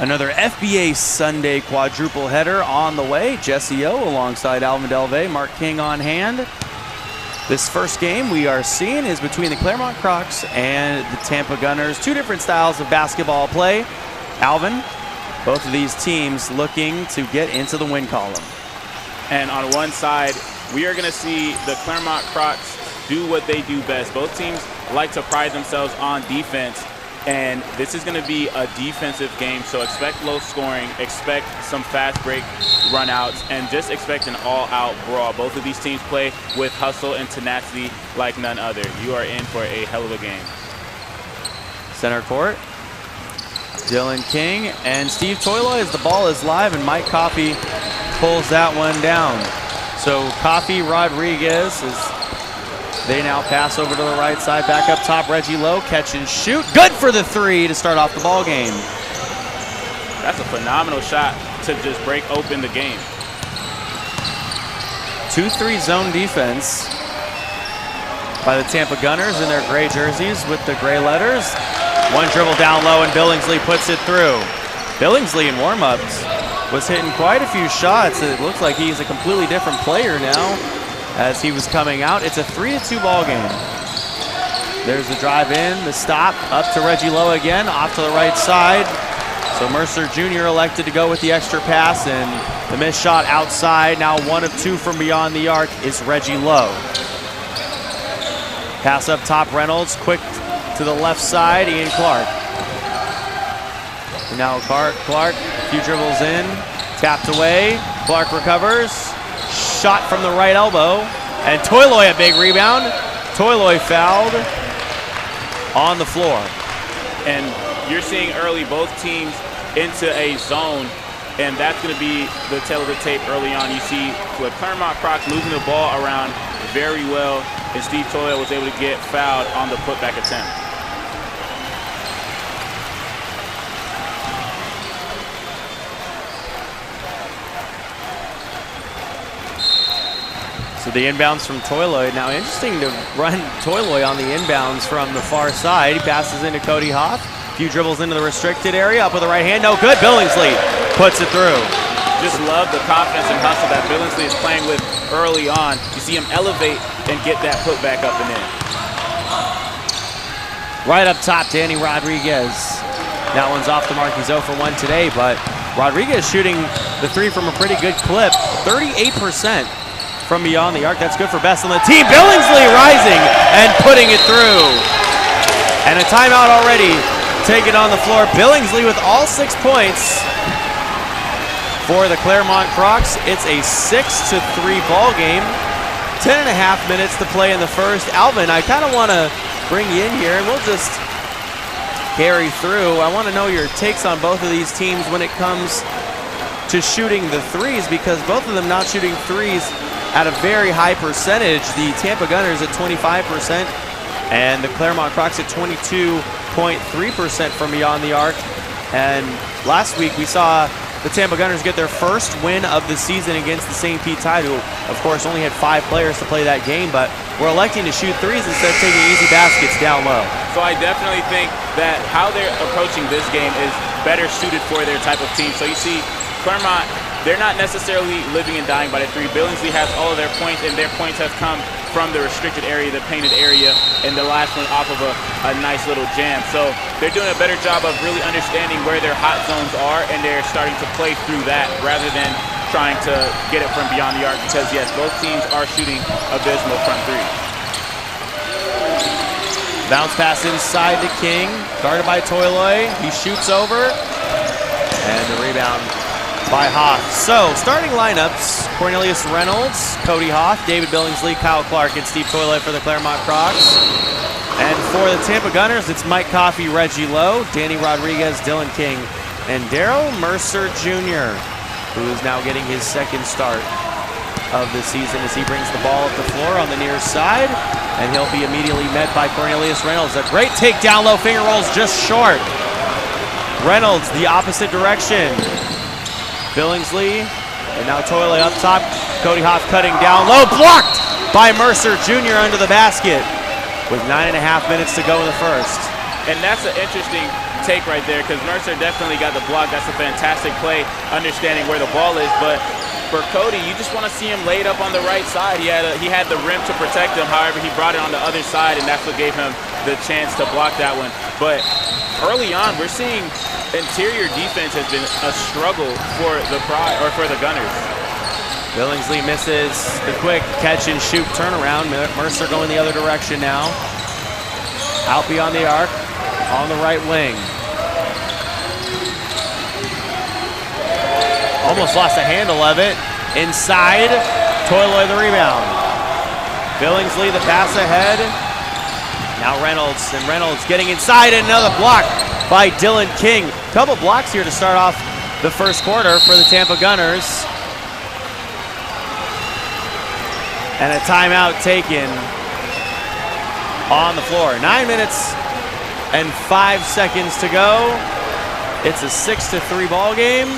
Another FBA Sunday quadruple header on the way. Jesse O alongside Alvin Delvey, Mark King on hand. This first game we are seeing is between the Claremont Crocs and the Tampa Gunners. Two different styles of basketball play. Alvin, both of these teams looking to get into the win column. And on one side, we are going to see the Claremont Crocs do what they do best. Both teams like to pride themselves on defense. And this is going to be a defensive game, so expect low scoring, expect some fast break runouts, and just expect an all-out brawl. Both of these teams play with hustle and tenacity like none other. You are in for a hell of a game. Center court, Dylan King and Steve Toyloy as the ball is live, and Mike Coffey pulls that one down. So Coffey, Rodriguez is... They now pass over to the right side, back up top, Reggie Lowe, catch and shoot. Good for the three to start off the ball game. That's a phenomenal shot to just break open the game. 2-3 zone defense by the Tampa Gunners in their gray jerseys with the gray letters. One dribble down low and Billingsley puts it through. Billingsley in warm-ups was hitting quite a few shots. It looks like he's a completely different player now as he was coming out. It's a 3-2 ball game. There's the drive in, the stop, up to Reggie Lowe again, off to the right side. So Mercer Jr. elected to go with the extra pass, and the missed shot outside. Now 1 of 2 from beyond the arc is Reggie Lowe. Pass up top, Reynolds, quick to the left side, Ian Clark. And now Clark, a few dribbles in, tapped away, Clark recovers. Shot from the right elbow, and Toyloy a big rebound. Toyloy fouled on the floor. And you're seeing early both teams into a zone, and that's going to be the tail of the tape early on. You see with Claremont Crocs moving the ball around very well, and Steve Toyloy was able to get fouled on the putback attempt. So the inbounds from Toyloy. Now interesting to run Toyloy on the inbounds from the far side. He passes into Cody Hoff. A few dribbles into the restricted area. Up with the right hand. No good. Billingsley puts it through. Just love the confidence and hustle that Billingsley is playing with early on. You see him elevate and get that putback up and in. Right up top, Danny Rodriguez. That one's off the mark. He's 0 for 1 today, but Rodriguez shooting the three from a pretty good clip. 38%. From beyond the arc. That's good for best on the team. Billingsley rising and putting it through. And a timeout already taken on the floor. Billingsley with all 6 points for the Claremont Crocs. It's a 6-3 ball game. 10.5 minutes to play in the first. Alvin, I kind of want to bring you in here, and we'll just carry through. I want to know your takes on both of these teams when it comes to shooting the threes, because both of them not shooting threes at a very high percentage. The Tampa Gunners at 25% and the Claremont Crocs at 22.3% from beyond the arc. And last week we saw the Tampa Gunners get their first win of the season against the St. Pete Tide, who of course only had 5 players to play that game, but we're electing to shoot threes instead of taking easy baskets down low. So I definitely think that how they're approaching this game is better suited for their type of team. So you see Claremont, they're not necessarily living and dying by the three. Billingsley has all of their points, and their points have come from the restricted area, the painted area, and the last one off of a nice little jam. So they're doing a better job of really understanding where their hot zones are, and they're starting to play through that rather than trying to get it from beyond the arc, because yes, both teams are shooting abysmal front three. Bounce pass inside to King, guarded by Toyloy. He shoots over, and the rebound by Hoff. So, starting lineups, Cornelius Reynolds, Cody Hoff, David Billingsley, Kyle Clark, and Steve Toyloy for the Claremont Crocs. And for the Tampa Gunners, it's Mike Coffey, Reggie Lowe, Danny Rodriguez, Dylan King, and Daryl Mercer Jr., who is now getting his second start of the season as he brings the ball up the floor on the near side, and he'll be immediately met by Cornelius Reynolds. A great takedown low, finger rolls just short. Reynolds the opposite direction. Billingsley, and now Toyloy up top. Cody Hoff cutting down low, blocked by Mercer Jr. under the basket with 9.5 minutes to go in the first. And that's an interesting take right there because Mercer definitely got the block. That's a fantastic play, understanding where the ball is. But for Cody, you just want to see him laid up on the right side. He had the rim to protect him. However, he brought it on the other side, and that's what gave him the chance to block that one. But early on, we're seeing interior defense has been a struggle for the Gunners. Billingsley misses the quick catch and shoot turnaround. Mercer going the other direction now. Out beyond the arc on the right wing. Almost lost the handle of it. Inside, Toiloy the rebound. Billingsley the pass ahead. Now Reynolds, and Reynolds getting inside, and another block by Dylan King. Couple blocks here to start off the first quarter for the Tampa Gunners. And a timeout taken on the floor. 9 minutes and 5 seconds to go. It's a 6-3 ball game.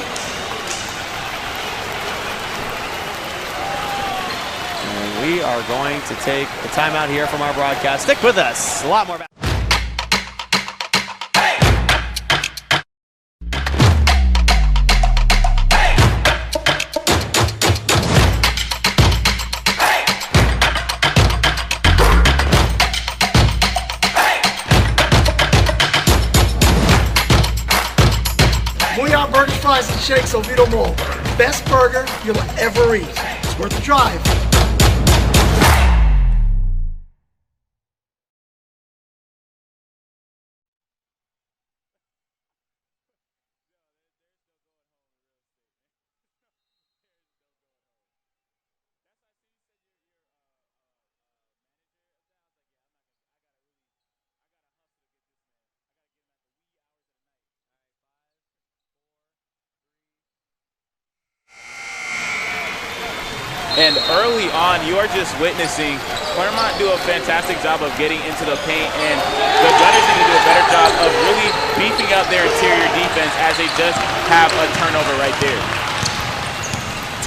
And we are going to take a timeout here from our broadcast. Stick with us. A lot more. Fries and shakes Oviedo Mall. Best burger you'll ever eat. It's worth the drive. And early on, you are just witnessing Claremont do a fantastic job of getting into the paint, and the Gunners need to do a better job of really beefing up their interior defense as they just have a turnover right there.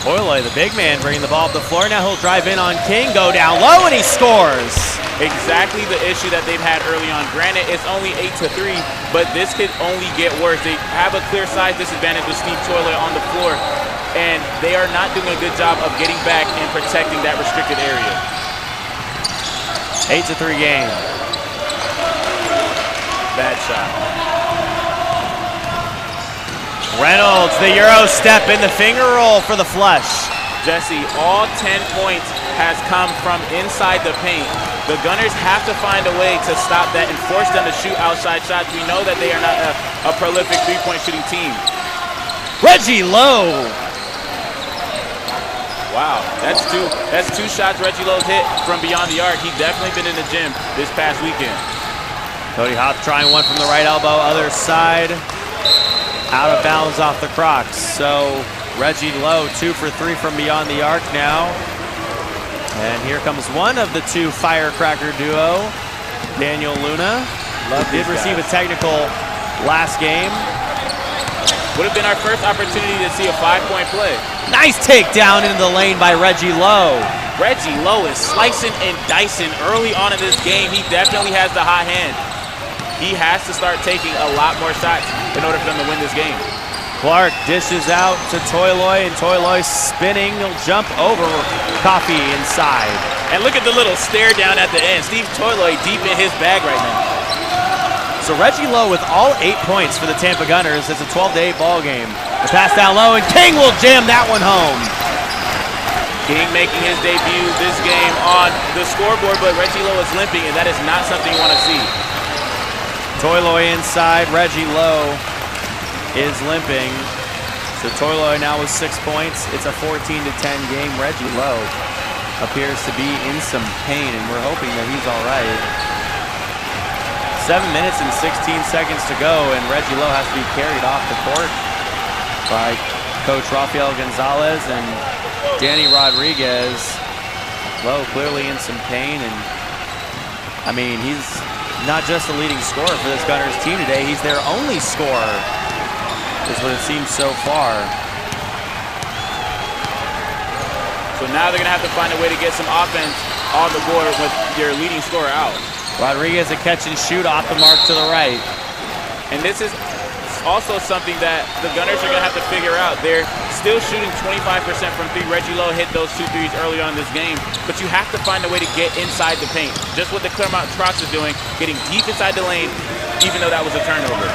Toiloy, the big man, bringing the ball up the floor. Now he'll drive in on King, go down low, and he scores. Exactly the issue that they've had early on. Granted, it's only 8-3, but this could only get worse. They have a clear size disadvantage with Steve Toiloy on the floor, and they are not doing a good job of getting back and protecting that restricted area. 8-3 game. Bad shot. Reynolds, the Euro step in the finger roll for the flush. Jesse, all 10 points has come from inside the paint. The Gunners have to find a way to stop that and force them to shoot outside shots. We know that they are not a prolific three-point shooting team. Reggie Lowe. Wow, that's two shots Reggie Lowe's hit from beyond the arc. He's definitely been in the gym this past weekend. Cody Hoth trying one from the right elbow, other side. Out of bounds off the Crocs. So Reggie Lowe 2 for 3 from beyond the arc now. And here comes one of the two firecracker duo, Daniel Luna. Did receive a technical last game. Would have been our first opportunity to see a 5-point play. Nice takedown into the lane by Reggie Lowe. Reggie Lowe is slicing and dicing early on in this game. He definitely has the hot hand. He has to start taking a lot more shots in order for them to win this game. Clark dishes out to Toiloy, and Toiloy spinning. He'll jump over Coffee inside. And look at the little stare down at the end. Steve Toiloy deep in his bag right now. So Reggie Lowe with all 8 points for the Tampa Gunners. It's a 12-8 ball game. The pass down low, and King will jam that one home. King making his debut this game on the scoreboard, but Reggie Lowe is limping, and that is not something you want to see. Toiloy inside, Reggie Lowe is limping. So Toiloy now with 6 points. It's a 14-10 game. Reggie Lowe appears to be in some pain, and we're hoping that he's all right. 7 minutes and 16 seconds to go, and Reggie Lowe has to be carried off the court by Coach Rafael Gonzalez and Danny Rodriguez. Lowe clearly in some pain, and I mean, he's not just the leading scorer for this Gunners team today, he's their only scorer, is what it seems so far. So now they're going to have to find a way to get some offense on the board with your leading scorer out. Rodriguez a catch and shoot off the mark to the right. And this is also something that the Gunners are going to have to figure out. They're still shooting 25% from three. Reggie Lowe hit those 2 threes early on in this game, but you have to find a way to get inside the paint. Just what the Claremont Crocs are doing, getting deep inside the lane, even though that was a turnover.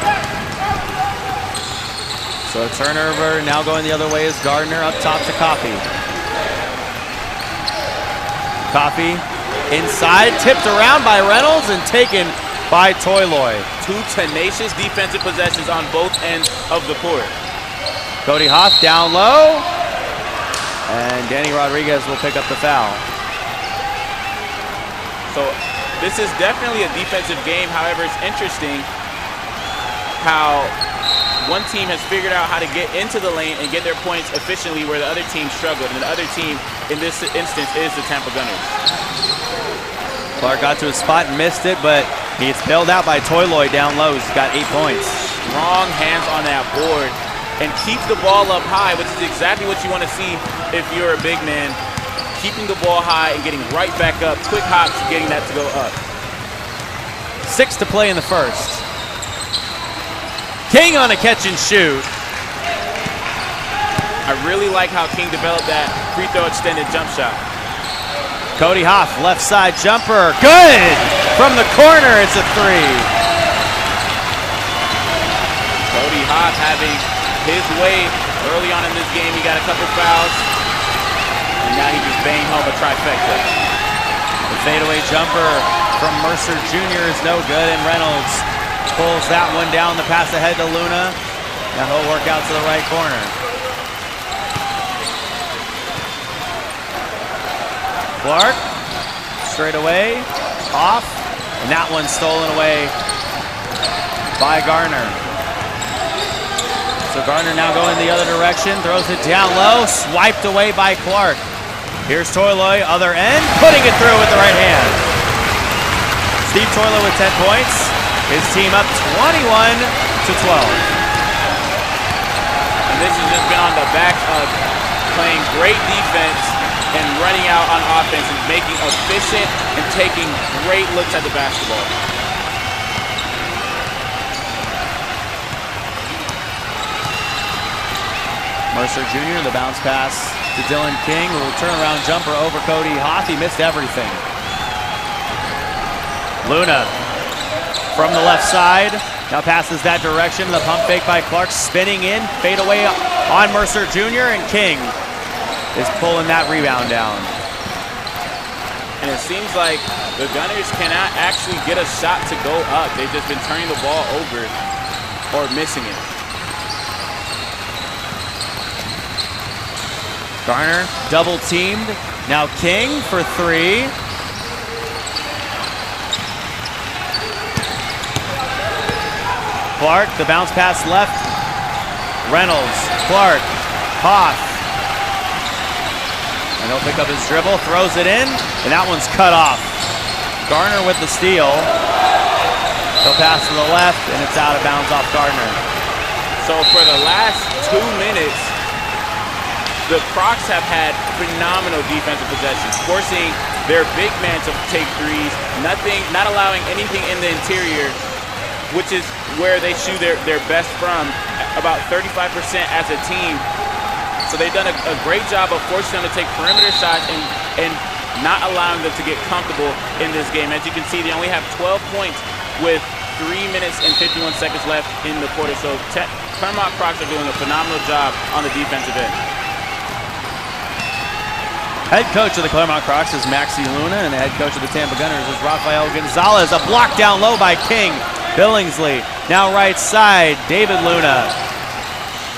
So a turnover, now going the other way is Gardner up top to Coffey. Coffey inside, tipped around by Reynolds and taken by Toyloy. 2 tenacious defensive possessions on both ends of the court. Cody Hoff down low, and Danny Rodriguez will pick up the foul. So this is definitely a defensive game. However, it's interesting how one team has figured out how to get into the lane and get their points efficiently where the other team struggled. And the other team in this instance is the Tampa Gunners. Clark got to his spot and missed it, but he gets bailed out by Toyloy down low. He's got 8 points. Strong hands on that board and keep the ball up high, which is exactly what you want to see if you're a big man. Keeping the ball high and getting right back up. Quick hops, getting that to go up. 6 to play in the first. King on a catch and shoot. I really like how King developed that free throw extended jump shot. Cody Hoff, left side jumper. Good! From the corner, it's a 3. Cody Hoff having his way early on in this game. He got a couple fouls, and now he just banged home a trifecta. The fadeaway jumper from Mercer Jr. is no good, and Reynolds pulls that one down. The pass ahead to Luna. Now he'll work out to the right corner. Clark, straight away, off, and that one stolen away by Garner. So Garner now going the other direction, throws it down low, swiped away by Clark. Here's Toyloy, other end, putting it through with the right hand. Steve Toyloy with 10 points. His team up 21 to 12. And this has just been on the back of playing great defense and running out on offense and making efficient and taking great looks at the basketball. Mercer Jr., the bounce pass to Dylan King, will turnaround jumper over Cody Hoff. He missed everything. Luna from the left side, now passes that direction. The pump fake by Clark, spinning in, fade away on Mercer Jr., and King is pulling that rebound down. And it seems like the Gunners cannot actually get a shot to go up. They've just been turning the ball over or missing it. Garner double teamed. Now King for 3. Clark, the bounce pass left. Reynolds, Clark, Hoff. And he'll pick up his dribble, throws it in, and that one's cut off. Garner with the steal. He'll pass to the left, and it's out of bounds off Gardner. So for the last 2 minutes, the Crocs have had phenomenal defensive possessions, forcing their big man to take threes, not allowing anything in the interior, which is where they shoot their best from, about 35% as a team. So they've done a great job of forcing them to take perimeter shots and not allowing them to get comfortable in this game. As you can see, they only have 12 points with 3 minutes and 51 seconds left in the quarter. So Claremont Crocs are doing a phenomenal job on the defensive end. Head coach of the Claremont Crocs is Maxie Luna, and the head coach of the Tampa Gunners is Rafael Gonzalez. A block down low by King. Billingsley, now right side, David Luna.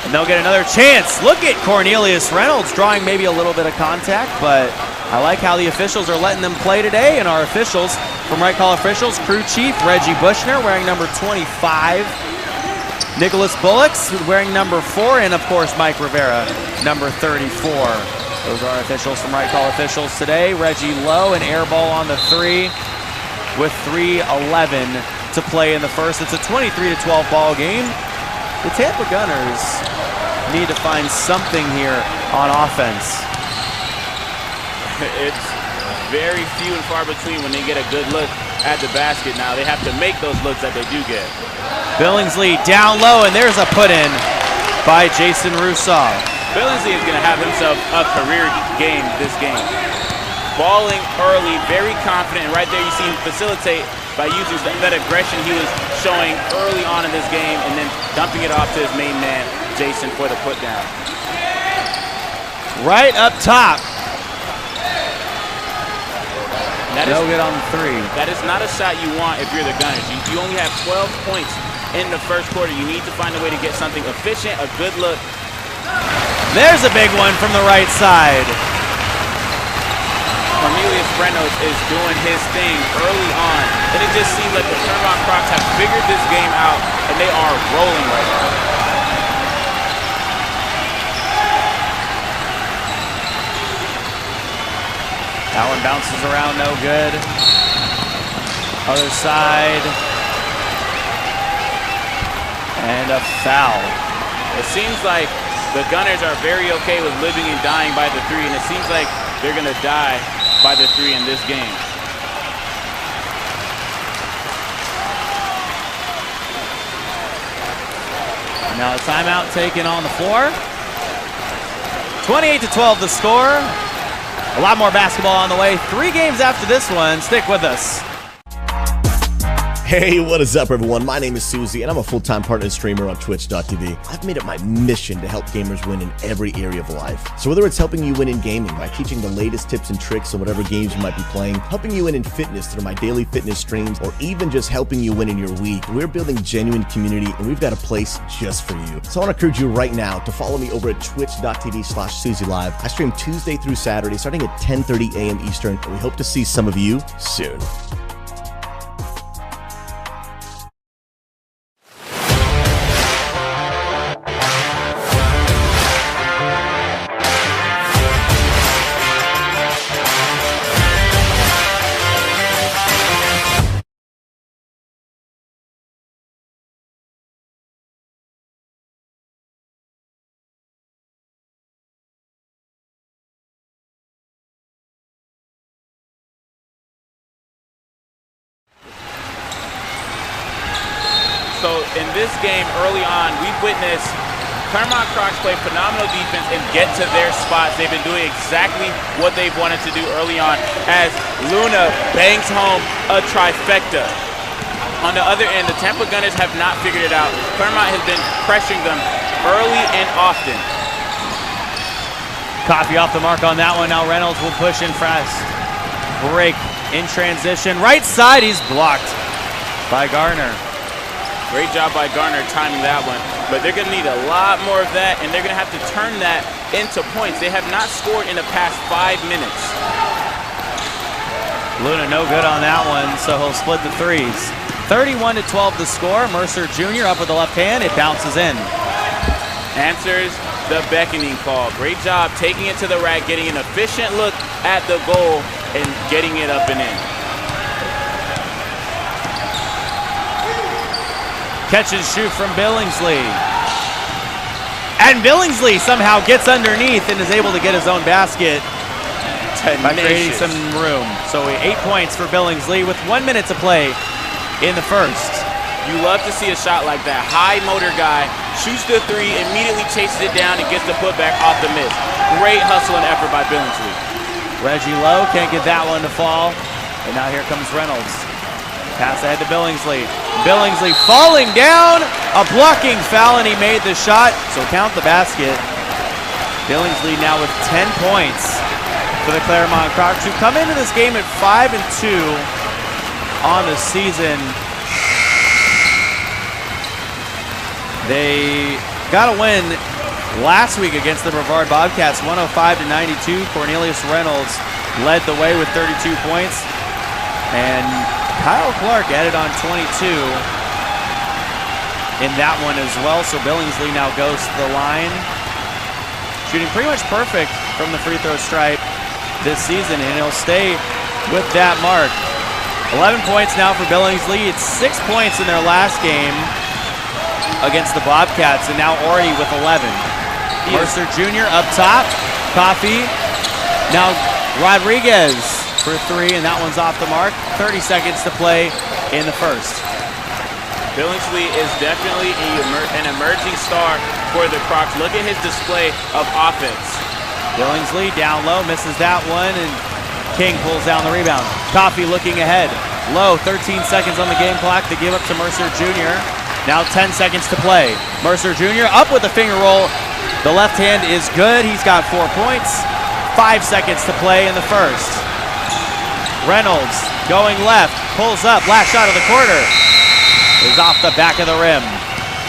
And they'll get another chance. Look at Cornelius Reynolds drawing maybe a little bit of contact, but I like how the officials are letting them play today. And our officials, from Right Call Officials, crew chief Reggie Bushner wearing number 25. Nicholas Bullocks wearing number 4, and of course Mike Rivera, number 34. Those are our officials from Right Call Officials today. Reggie Lowe, an air ball on the 3 with 3:11 to play in the first. It's a 23-12 ball game. The Tampa Gunners need to find something here on offense. It's very few and far between when they get a good look at the basket now. They have to make those looks that they do get. Billingsley down low, and there's a put-in by Jason Rousseau. Billingsley is going to have himself a career game this game. Balling early, very confident, and right there you see him facilitate by using that aggression he was showing early on in this game and then dumping it off to his main man, Jason, for the put down. Right up top. No good on the three. That is not a shot you want if you're the Gunners. You only have 12 points in the first quarter. You need to find a way to get something efficient, a good look. There's a big one from the right side. Cornelius Reynolds is doing his thing early on, and it just seems like the Claremont Crocs have figured this game out, and they are rolling right now. That one bounces around, no good. Other side. And a foul. It seems like the Gunners are very okay with living and dying by the three, and it seems like they're going to die by the three in this game. Now a timeout taken on the floor. 28-12 the score. A lot more basketball on the way. 3 games after this one. Stick with us. Hey, what is up, everyone? My name is Susie, and I'm a full-time partner streamer on Twitch.tv. I've made it my mission to help gamers win in every area of life. So whether it's helping you win in gaming by teaching the latest tips and tricks on whatever games you might be playing, helping you win in fitness through my daily fitness streams, or even just helping you win in your week, we're building genuine community, and we've got a place just for you. So I want to encourage you right now to follow me over at twitch.tv/SusieLive. I stream Tuesday through Saturday, starting at 10:30 a.m. Eastern, and we hope to see some of you soon. So in this game early on, we've witnessed Claremont Crocs play phenomenal defense and get to their spots. They've been doing exactly what they've wanted to do early on as Luna bangs home a trifecta. On the other end, the Tampa Gunners have not figured it out. Claremont has been pressuring them early and often. Coffee off the mark on that one. Now Reynolds will push in fast. Break in transition. Right side, he's blocked by Garner. Great job by Garner timing that one. But they're going to need a lot more of that, and they're going to have to turn that into points. They have not scored in the past 5 minutes. Luna no good on that one, so he'll split the threes. 31-12 the score. Mercer Jr. up with the left hand. It bounces in. Answers the beckoning call. Great job taking it to the rack, getting an efficient look at the goal, and getting it up and in. Catch and shoot from Billingsley. And Billingsley somehow gets underneath and is able to get his own basket by creating some room. So 8 points for Billingsley with 1 minute to play in the first. You love to see a shot like that. High motor guy, shoots the three, immediately chases it down and gets the putback off the miss. Great hustle and effort by Billingsley. Reggie Lowe can't get that one to fall. And now here comes Reynolds. Pass ahead to Billingsley. Billingsley falling down. A blocking foul, and he made the shot. So count the basket. Billingsley now with 10 points for the Claremont Crocs, who come into this game at 5-2 on the season. They got a win last week against the Brevard Bobcats, 105-92. Cornelius Reynolds led the way with 32 points. And Kyle Clark added on 22 in that one as well. So Billingsley now goes to the line, shooting pretty much perfect from the free throw stripe this season, and he'll stay with that mark. 11 points now for Billingsley. It's 6 points in their last game against the Bobcats, and now already with 11. Mercer Jr. up top. Coffee. Now Rodriguez for three, and that one's off the mark. 30 seconds to play in the first. Billingsley is definitely an emerging star for the Crocs. Look at his display of offense. Billingsley down low, misses that one, and King pulls down the rebound. Coffey looking ahead. Low, 13 seconds on the game clock to give up to Mercer Jr. Now 10 seconds to play. Mercer Jr. up with a finger roll. The left hand is good. He's got 4 points. 5 seconds to play in the first. Reynolds going left, pulls up, last shot of the quarter is off the back of the rim.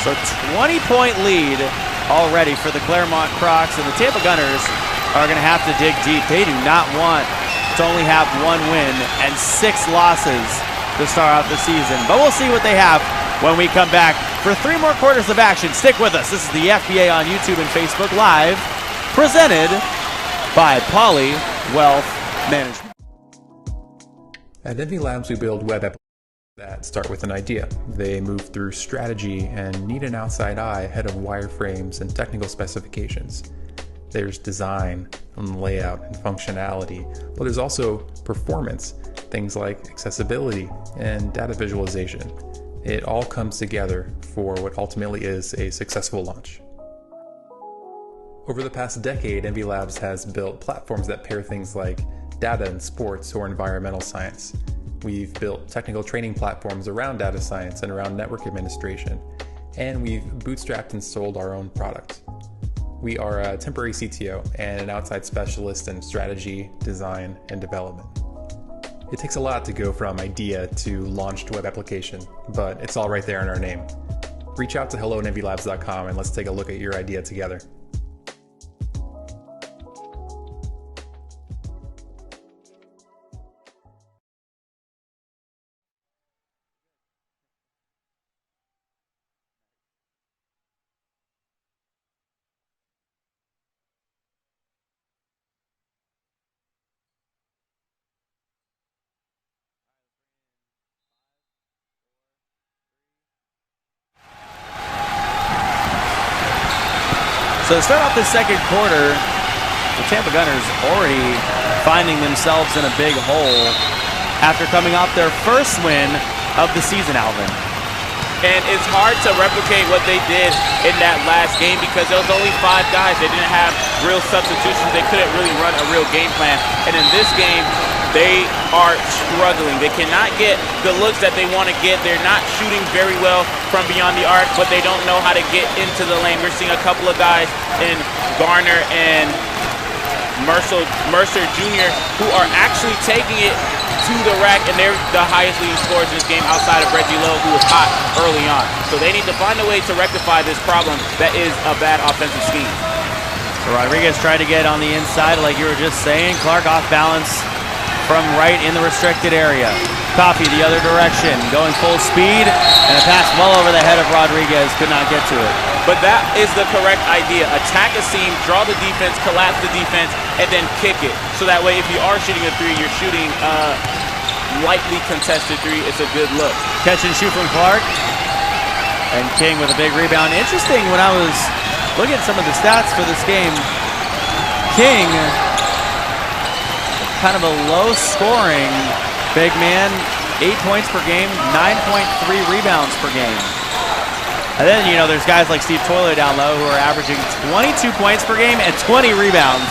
So 20-point lead already for the Claremont Crocs, and the Tampa Gunners are going to have to dig deep. They do not want to only have 1 win and 6 losses to start out the season. But we'll see what they have when we come back for 3 more quarters of action. Stick with us. This is the FBA on YouTube and Facebook Live, presented by Poly Wealth Management. At Envy Labs, we build web applications that start with an idea. They move through strategy and need an outside eye ahead of wireframes and technical specifications. There's design and layout and functionality, but there's also performance, things like accessibility and data visualization. It all comes together for what ultimately is a successful launch. Over the past decade, Envy Labs has built platforms that pair things like data and sports or environmental science. We've built technical training platforms around data science and around network administration, and we've bootstrapped and sold our own product. We are a temporary CTO and an outside specialist in strategy, design, and development. It takes a lot to go from idea to launched web application, but it's all right there in our name. Reach out to hello@envylabs.com and let's take a look at your idea together. So to start off the second quarter, the Tampa Gunners already finding themselves in a big hole after coming off their first win of the season, Alvin. And it's hard to replicate what they did in that last game because there was only 5 guys. They didn't have real substitutions. They couldn't really run a real game plan. And in this game, they are struggling. They cannot get the looks that they want to get. They're not shooting very well from beyond the arc, but they don't know how to get into the lane. We're seeing a couple of guys in Garner and Mercer Jr. who are actually taking it to the rack, and they're the highest leading scorers in this game outside of Reggie Lowe, who was hot early on. So they need to find a way to rectify this problem that is a bad offensive scheme. So Rodriguez tried to get on the inside, like you were just saying. Clark off balance from right in the restricted area. Coffey the other direction, going full speed, and a pass well over the head of Rodriguez, could not get to it. But that is the correct idea. Attack a seam, draw the defense, collapse the defense, and then kick it. So that way, if you are shooting a 3, you're shooting a lightly contested 3. It's a good look. Catch and shoot from Clark. And King with a big rebound. Interesting, when I was looking at some of the stats for this game, King, kind of a low-scoring big man, 8 points per game, 9.3 rebounds per game. And then, you know, there's guys like Steve Toiler down low who are averaging 22 points per game and 20 rebounds.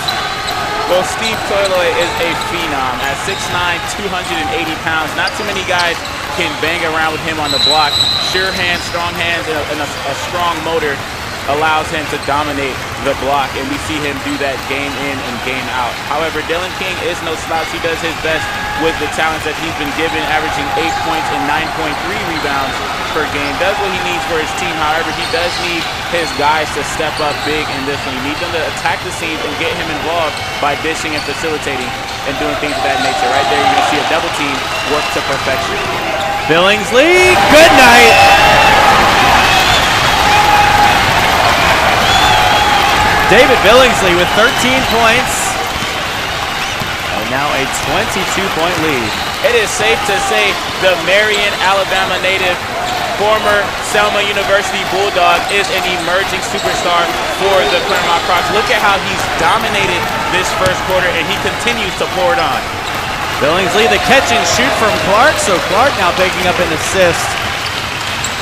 Well, Steve Toiler is a phenom. At 6'9", 280 pounds, not too many guys can bang around with him on the block. Sure hands, and a strong motor allows him to dominate the block, and we see him do that game in and game out. However, Dylan King is no slouch. He does his best with the talents that he's been given, averaging 8 points and 9.3 rebounds per game. Does what he needs for his team. However, he does need his guys to step up big in this one. He needs them to attack the seams and get him involved by dishing and facilitating and doing things of that nature. Right there, you're going to see a double team work to perfection. Billingsley, good night. David Billingsley with 13 points, and now a 22-point lead. It is safe to say the Marion, Alabama native, former Selma University Bulldog, is an emerging superstar for the Claremont Crocs. Look at how he's dominated this first quarter, and he continues to pour it on. Billingsley, the catch and shoot from Clark, so Clark now picking up an assist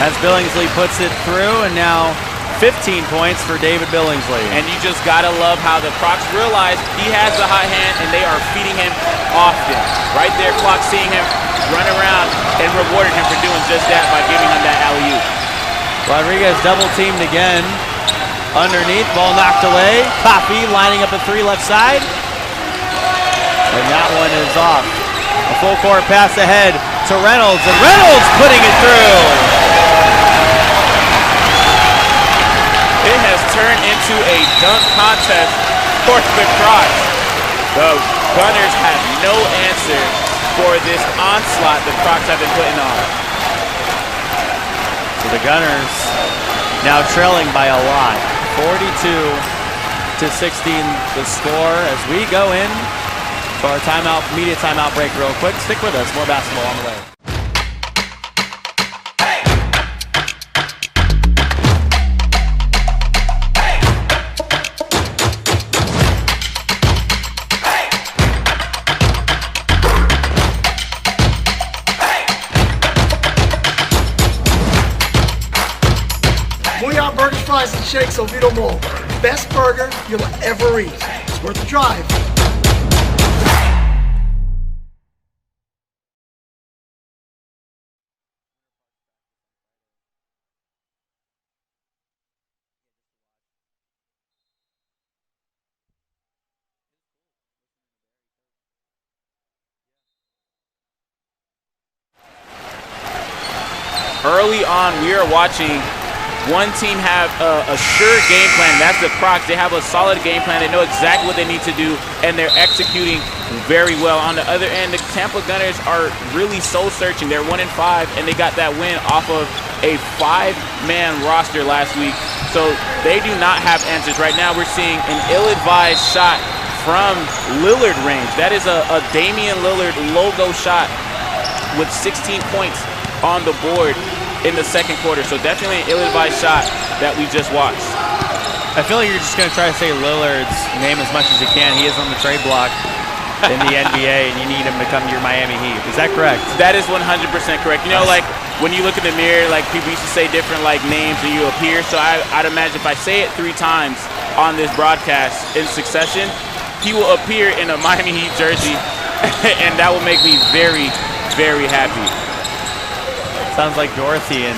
as Billingsley puts it through, and now 15 points for David Billingsley. And you just gotta love how the Crocs realize he has the hot hand and they are feeding him often. Right there, Clark seeing him run around and rewarded him for doing just that by giving him that alley-oop. Rodriguez double teamed again. Underneath, ball knocked away. Coffey lining up a three left side. And that one is off. A full court pass ahead to Reynolds, and Reynolds putting it through. It has turned into a dunk contest for the Crocs. The Gunners have no answer for this onslaught the Crocs have been putting on. So the Gunners now trailing by a lot. 42-16 the score as we go in for our timeout, media timeout break real quick. Stick with us, more basketball on the way. Burgers, fries, and shakes, Oviedo Mall. Best burger you'll ever eat. It's worth the drive. Early on, we are watching one team have a sure game plan. That's the Crocs. They have a solid game plan. They know exactly what they need to do, and they're executing very well. On the other end, the Tampa Gunners are really soul-searching. They're 1-5, and they got that win off of a 5-man roster last week. So they do not have answers. Right now, we're seeing an ill-advised shot from Lillard range. That is a Damian Lillard logo shot with 16 points on the board in the second quarter. So definitely an ill-advised shot that we just watched. I feel like you're just going to try to say Lillard's name as much as you can. He is on the trade block in the NBA, and you need him to come to your Miami Heat. Is that correct? That is 100% correct. You know, like when you look in the mirror, like people used to say different like names and you appear. So I'd imagine if I say it 3 times on this broadcast in succession, he will appear in a Miami Heat jersey, and that will make me very, very happy. Sounds like Dorothy and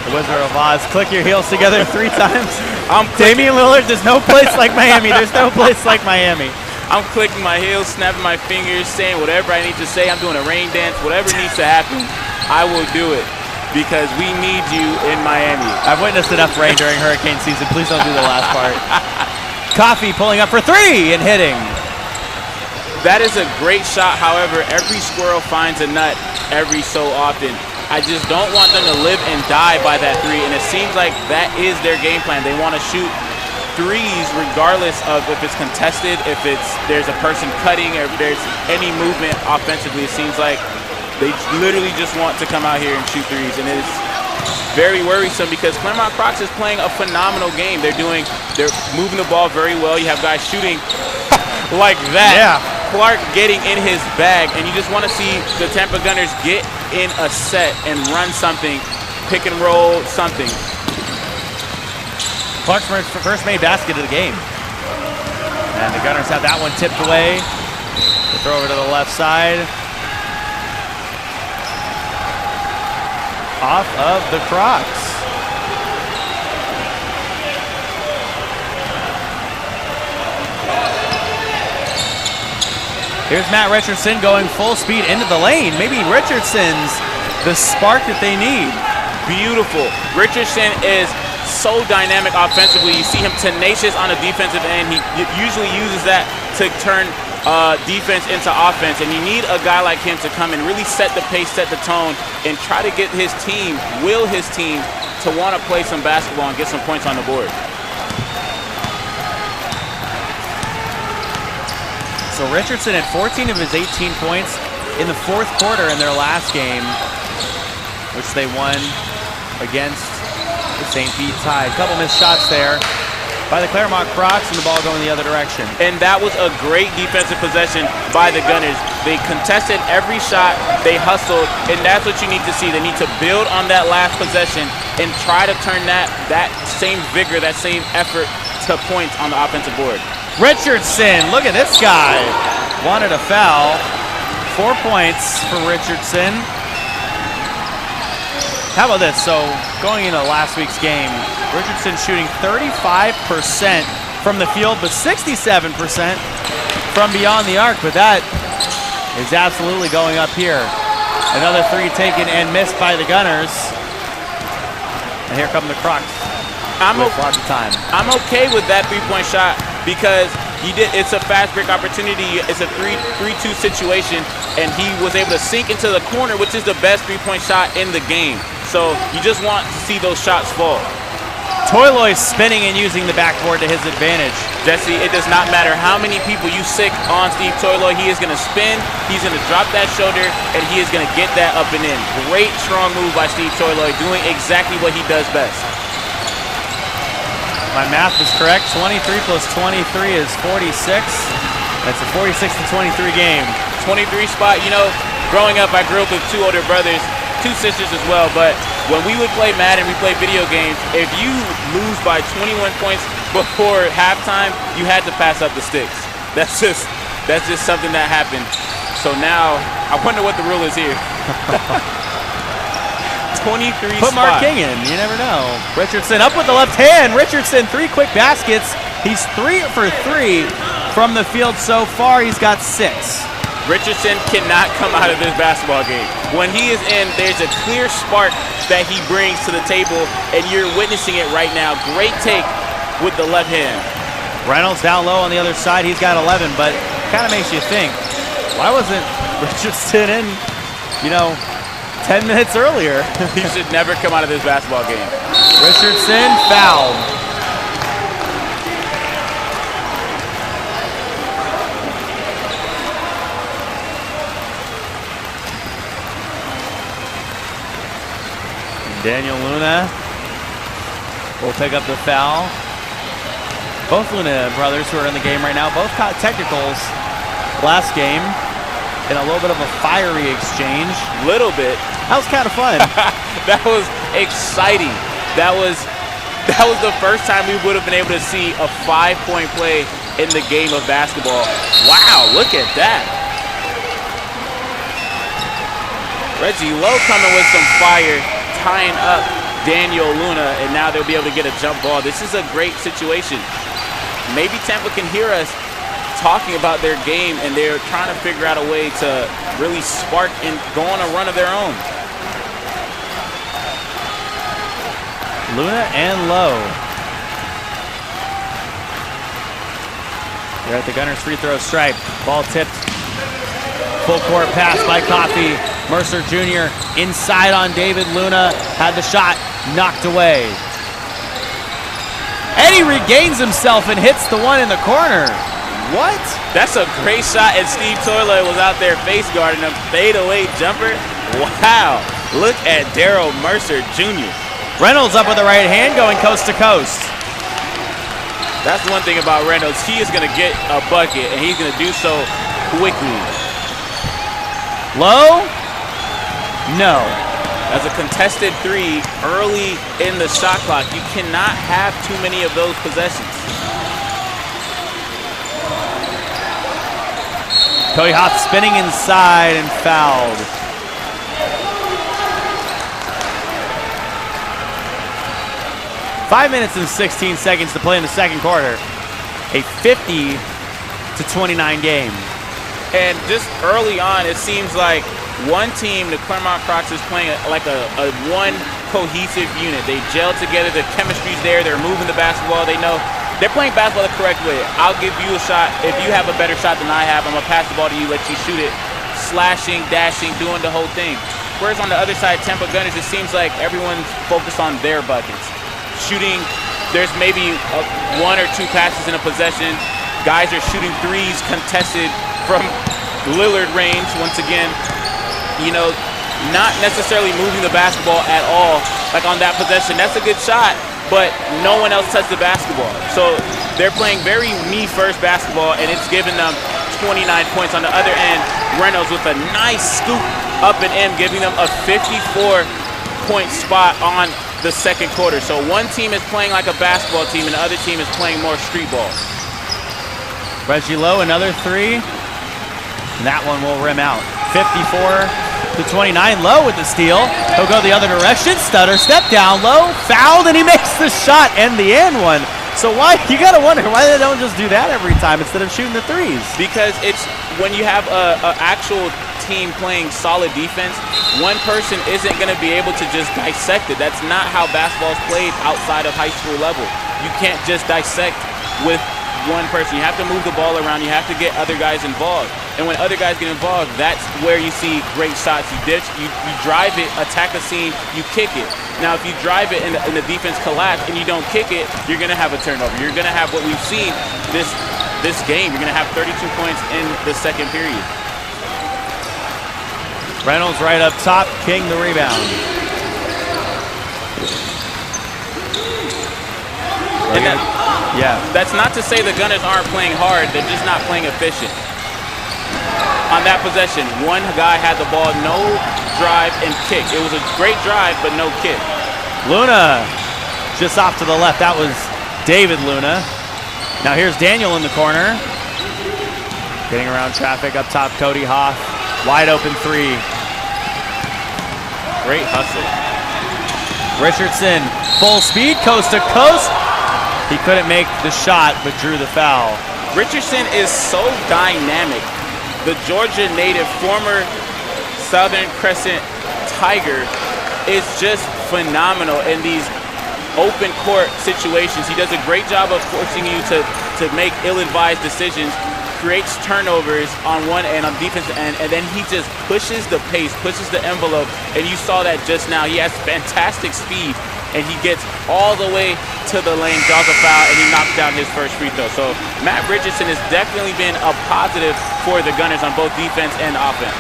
the Wizard of Oz. Click your heels together 3 times. Damian Lillard, there's no place like Miami. There's no place like Miami. I'm clicking my heels, snapping my fingers, saying whatever I need to say. I'm doing a rain dance. Whatever needs to happen, I will do it because we need you in Miami. I've witnessed enough rain during hurricane season. Please don't do the last part. Coffey pulling up for 3 and hitting. That is a great shot. However, every squirrel finds a nut every so often. I just don't want them to live and die by that 3, and it seems like that is their game plan. They want to shoot 3s regardless of if it's contested, if there's a person cutting, or if there's any movement offensively. It seems like they literally just want to come out here and shoot 3s, and it's very worrisome because Claremont Crocs is playing a phenomenal game. They're moving the ball very well. You have guys shooting like that. Yeah. Clark getting in his bag, and you just want to see the Tampa Gunners get in a set and run something, pick and roll something. Clark's first made basket of the game. And the Gunners have that one tipped away. They throw over to the left side. Off of the Crocs. Here's Matt Richardson going full speed into the lane. Maybe Richardson's the spark that they need. Beautiful. Richardson is so dynamic offensively. You see him tenacious on the defensive end. He usually uses that to turn defense into offense. And you need a guy like him to come and really set the pace, set the tone, and try to get his team, will his team, to want to play some basketball and get some points on the board. So Richardson had 14 of his 18 points in the 4th quarter in their last game, which they won against the St. Pete Tide. Couple missed shots there by the Claremont Crocs, and the ball going the other direction. And that was a great defensive possession by the Gunners. They contested every shot, they hustled, and that's what you need to see. They need to build on that last possession and try to turn that same vigor, that same effort to points on the offensive board. Richardson, look at this guy. Wanted a foul. 4 points for Richardson. How about this? So going into last week's game, Richardson shooting 35% from the field, but 67% from beyond the arc. But that is absolutely going up here. Another three taken and missed by the Gunners. And here come the Crocs. Lots of time. I'm okay with that three-point shot because it's a fast break opportunity. It's a 3-2 situation, and he was able to sink into the corner, which is the best three-point shot in the game. So you just want to see those shots fall. Toiloy spinning and using the backboard to his advantage. Jesse, it does not matter how many people you sick on Steve Toiloy. He is going to spin, he's going to drop that shoulder, and he is going to get that up and in. Great, strong move by Steve Toiloy, doing exactly what he does best. My math is correct. 23 plus 23 is 46. That's a 46 to 23 game. 23 spot. You know, growing up, I grew up with two older brothers, two sisters as well, but when we would play Madden, we play video games, if you lose by 21 points before halftime, you had to pass up the sticks. That's just something that happened. So now, I wonder what the rule is here. 23 Put Mark King in, you never know. Richardson up with the left hand. Richardson, 3 quick baskets. He's 3 for 3 from the field so far. He's got 6. Richardson cannot come out of this basketball game. When he is in, there's a clear spark that he brings to the table, and you're witnessing it right now. Great take with the left hand. Reynolds down low on the other side. He's got 11, but kind of makes you think, why wasn't Richardson in, 10 minutes earlier? He should never come out of this basketball game. Richardson fouled. Daniel Luna will pick up the foul. Both Luna brothers who are in the game right now, both caught technicals last game in a little bit of a fiery exchange. Little bit. That was kind of fun. That was exciting. That was the first time we would have been able to see a 5-point play in the game of basketball. Wow, look at that. Reggie Lowe coming with some fire, tying up Daniel Luna, and now they'll be able to get a jump ball. This is a great situation. Maybe Tampa can hear us talking about their game, and they're trying to figure out a way to really spark and go on a run of their own. Luna and Lowe. They're at the Gunners free throw stripe. Ball tipped. Full court pass by Coffey. Mercer Jr. inside on David Luna. Had the shot knocked away. And he regains himself and hits the one in the corner. What? That's a great shot, and Steve Toiloy was out there face guarding him. Fadeaway jumper. Wow. Look at Daryl Mercer Jr. Reynolds up with the right hand, going coast to coast. That's one thing about Reynolds. He is going to get a bucket, and he's going to do so quickly. Low? No. As a contested three early in the shot clock, you cannot have too many of those possessions. Cody Hoff spinning inside and fouled. Five minutes and 16 seconds to play in the second quarter. A 50 to 29 game. And just early on, it seems like one team, the Claremont Crocs, is playing like a one cohesive unit. They gel together, the chemistry's there, they're moving the basketball, they know they're playing basketball the correct way. I'll give you a shot. If you have a better shot than I have, I'm gonna pass the ball to you, let you shoot it. Slashing, dashing, doing the whole thing. Whereas on the other side, Tampa Gunners, it seems like everyone's focused on their buckets. Shooting, there's maybe one or two passes in a possession. Guys are shooting threes contested from Lillard range once again. Not necessarily moving the basketball at all. Like on that possession, that's a good shot. but no one else touched the basketball. So they're playing very me-first basketball, and it's giving them 29 points. On the other end, Reynolds with a nice scoop up and in, giving them a 54-point spot on the second quarter. So one team is playing like a basketball team, and the other team is playing more street ball. Reggie Lowe, another three. And that one will rim out. 54-29. Lowe with the steal. He'll go the other direction. Stutter, step down. Lowe fouled, and he makes the shot and the end one. So why, you got to wonder why they don't just do that every time instead of shooting the threes. Because it's when you have a actual team playing solid defense, one person isn't going to be able to just dissect it. That's not how basketball is played outside of high school level. You can't just dissect with one person. You have to move the ball around. You have to get other guys involved. And when other guys get involved, that's where you see great shots. You ditch, you drive it, attack a seam, you kick it. Now, if you drive it and the defense collapse and you don't kick it, you're going to have a turnover. You're going to have what we've seen this game. You're going to have 32 points in the second period. Reynolds right up top, King the rebound. And that's not to say the Gunners aren't playing hard. They're just not playing efficient. On that possession, one guy had the ball, no drive and kick. It was a great drive, but no kick. Luna just off to the left. That was David Luna. Now here's Daniel in the corner. Getting around traffic up top, Cody Hoff. Wide open three. Great hustle. Richardson, full speed, coast to coast. He couldn't make the shot, but drew the foul. Richardson is so dynamic. The Georgia native, former Southern Crescent Tiger, is just phenomenal in these open court situations. He does a great job of forcing you to make ill-advised decisions, creates turnovers on one end, on defensive end, and then he just pushes the pace, pushes the envelope, and you saw that just now. He has fantastic speed, and he gets all the way to the lane, draws a foul, and he knocks down his first free throw. So Matt Richardson has definitely been a positive for the Gunners on both defense and offense.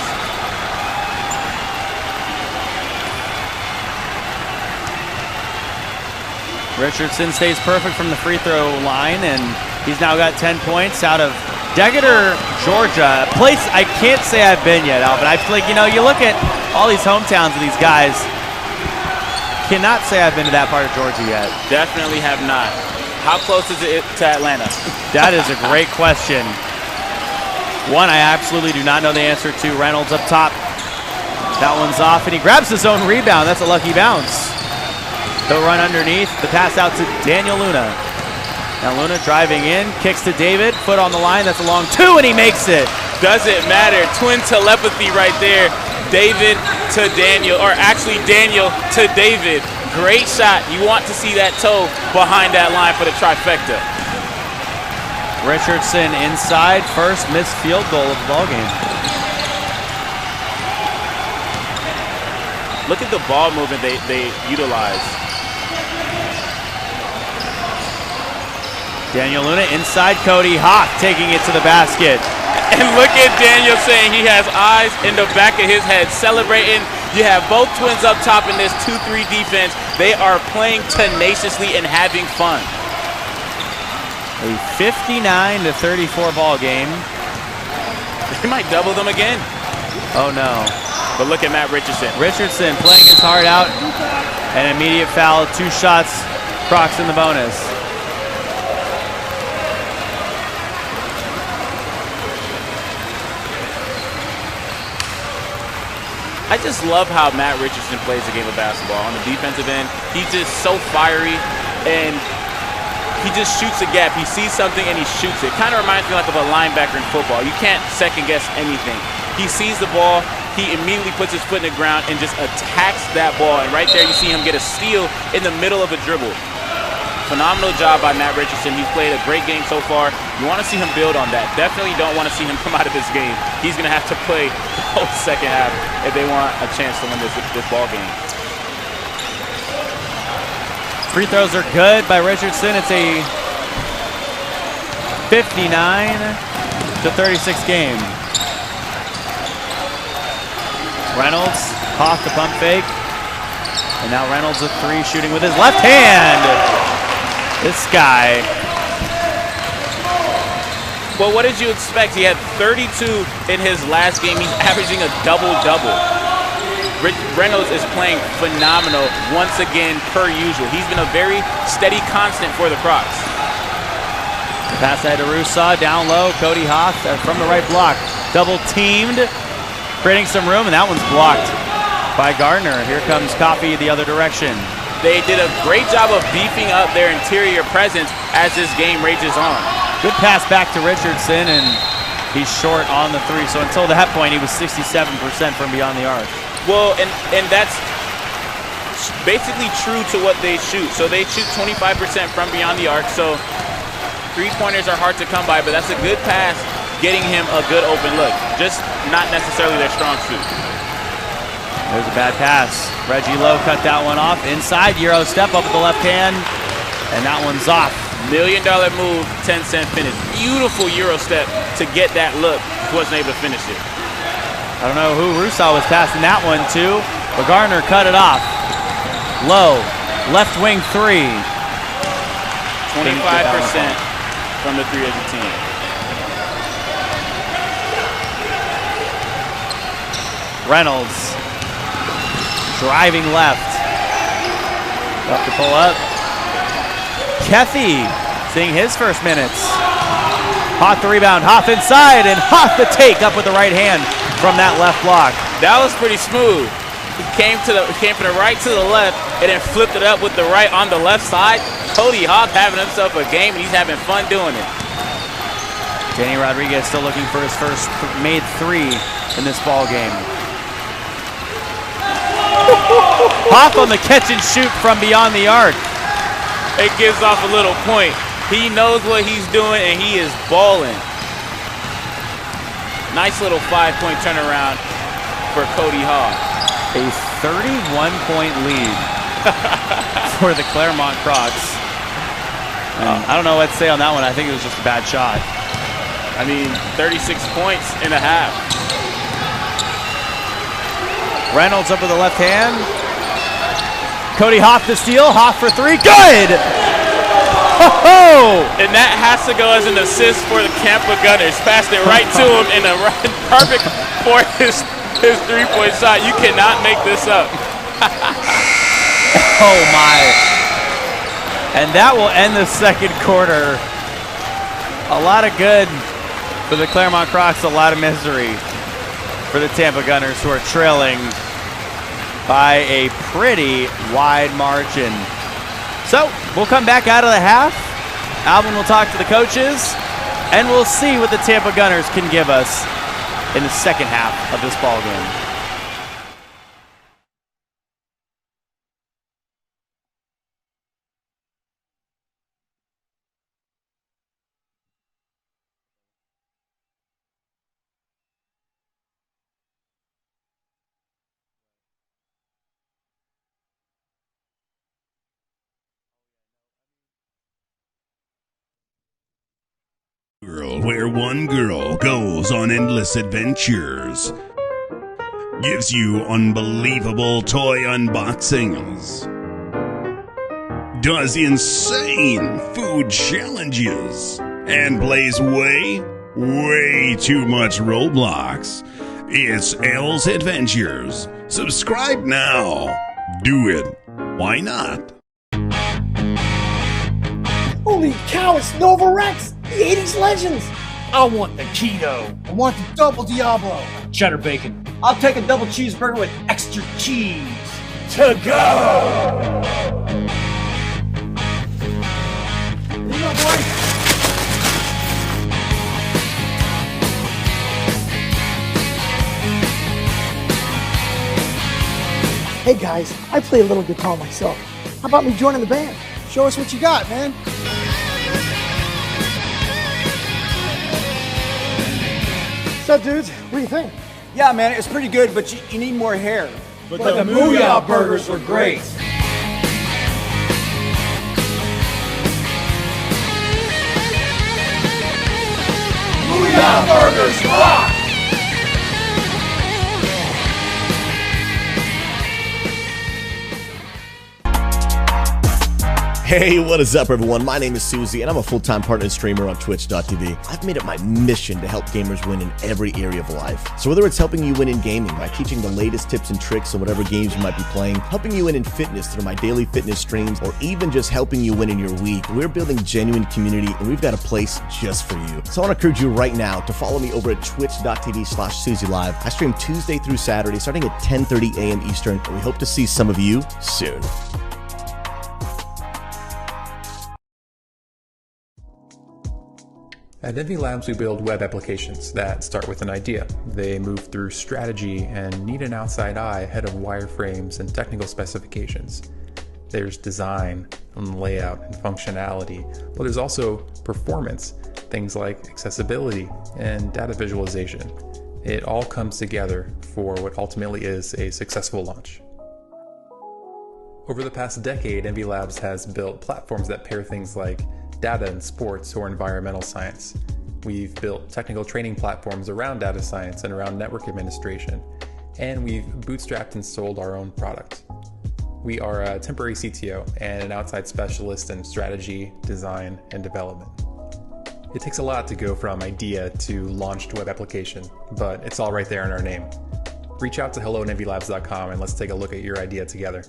Richardson stays perfect from the free throw line, and he's now got 10 points out of Decatur, Georgia. A place I can't say I've been yet, Alvin. I feel like, you look at all these hometowns of these guys, cannot say I've been to that part of Georgia yet. Definitely have not. How close is it to Atlanta? That is a great question. One I absolutely do not know the answer to. Reynolds up top. That one's off, and he grabs his own rebound. That's a lucky bounce. He'll run underneath. The pass out to Daniel Luna. Now Luna driving in, kicks to David. Foot on the line. That's a long two, and he makes it. Doesn't matter. Twin telepathy right there. David to Daniel, or actually Daniel to David. Great shot. You want to see that toe behind that line for the trifecta. Richardson inside, first missed field goal of the ballgame. Look at the ball movement they utilize. Daniel Luna inside, Cody Hoff taking it to the basket. And look at Daniel saying he has eyes in the back of his head, celebrating. You have both twins up top in this 2-3 defense. They are playing tenaciously and having fun. A 59-34 ball game. They might double them again. Oh no. But look at Matt Richardson. Richardson playing his heart out. An immediate foul, 2 shots, Crocs in the bonus. I just love how Matt Richardson plays the game of basketball. On the defensive end, he's just so fiery, and he just shoots a gap. He sees something and he shoots it. Kind of reminds me like of a linebacker in football. You can't second guess anything. He sees the ball, he immediately puts his foot in the ground and just attacks that ball. And right there you see him get a steal in the middle of a dribble. Phenomenal job by Matt Richardson. He's played a great game so far. You want to see him build on that. Definitely don't want to see him come out of this game. He's going to have to play the whole second half if they want a chance to win this ball game. Free throws are good by Richardson. It's a 59-36 game. Reynolds, Hoff the pump fake. And now Reynolds with 3, shooting with his left hand. This guy. Well, what did you expect? He had 32 in his last game. He's averaging a double-double. Reynolds is playing phenomenal once again, per usual. He's been a very steady constant for the Crocs. Pass ahead to Russo, down low. Cody Hoff from the right block. Double teamed, creating some room, and that one's blocked by Gardner. Here comes Coffey the other direction. They did a great job of beefing up their interior presence as this game rages on. Good pass back to Richardson, and he's short on the three. So until that point, he was 67% from beyond the arc. Well, and that's basically true to what they shoot. So they shoot 25% from beyond the arc. So three-pointers are hard to come by, but that's a good pass, getting him a good open look. Just not necessarily their strong suit. There's a bad pass. Reggie Lowe cut that one off. Inside, Euro step up with the left hand, and that one's off. $1 million move, 10-cent finish. Beautiful Euro step to get that look. Wasn't able to finish it. I don't know who Russo was passing that one to, but Gardner cut it off. Lowe, left wing three. 25% from the three as a team. Reynolds driving left. Up to pull up. Keffy seeing his first minutes. Hoff the rebound, Hoff inside, and Hoff the take up with the right hand from that left block. That was pretty smooth. He came from the right to the left and then flipped it up with the right on the left side. Cody Hoff having himself a game, and he's having fun doing it. Danny Rodriguez still looking for his first made three in this ball game. Hoff on the catch and shoot from beyond the arc. It gives off a little point. He knows what he's doing, and he is balling. Nice little 5-point turnaround for Cody Hoff. A 31-point lead for the Claremont Crocs. I don't know what to say on that one. I think it was just a bad shot. I mean, 36 points in a half. Reynolds up with the left hand. Cody Hoff to steal. Hoff for three. Good! Oh! And that has to go as an assist for the Tampa Gunners. Passed it right to him in a perfect for his three-point shot. You cannot make this up. Oh my. And that will end the second quarter. A lot of good for the Claremont Crocs, a lot of misery for the Tampa Gunners, who are trailing by a pretty wide margin. So we'll come back out of the half. Alvin will talk to the coaches, and we'll see what the Tampa Gunners can give us in the second half of this ball game. Where one girl goes on endless adventures, gives you unbelievable toy unboxings, does insane food challenges, and plays way too much Roblox. It's Elle's Adventures. Subscribe now. Do it. Why not? Holy cow, it's Nova Rex, the 80s legends. I want the keto. I want the double Diablo. Cheddar bacon. I'll take a double cheeseburger with extra cheese. To go. Here you go, boy. Hey guys, I play a little guitar myself. How about me joining the band? Show us what you got, man. What's up, dudes? What do you think? Yeah, man, it's pretty good, but you need more hair. But the Mooyah burgers were great. Mooyah burgers rock! Hey, what is up, everyone? My name is Susie, and I'm a full-time partner streamer on Twitch.tv. I've made it my mission to help gamers win in every area of life. So whether it's helping you win in gaming by teaching the latest tips and tricks on whatever games you might be playing, helping you win in fitness through my daily fitness streams, or even just helping you win in your week, we're building genuine community, and we've got a place just for you. So I want to encourage you right now to follow me over at twitch.tv/SusieLive. I stream Tuesday through Saturday, starting at 10:30 a.m. Eastern, and we hope to see some of you soon. At Envy Labs, we build web applications that start with an idea. They move through strategy and need an outside eye ahead of wireframes and technical specifications. There's design and layout and functionality, but there's also performance, things like accessibility and data visualization. It all comes together for what ultimately is a successful launch. Over the past decade, Envy Labs has built platforms that pair things like data and sports or environmental science. We've built technical training platforms around data science and around network administration, and we've bootstrapped and sold our own product. We are a temporary CTO and an outside specialist in strategy, design, and development. It takes a lot to go from idea to launched web application, but it's all right there in our name. Reach out to hello@envylabs.com and let's take a look at your idea together.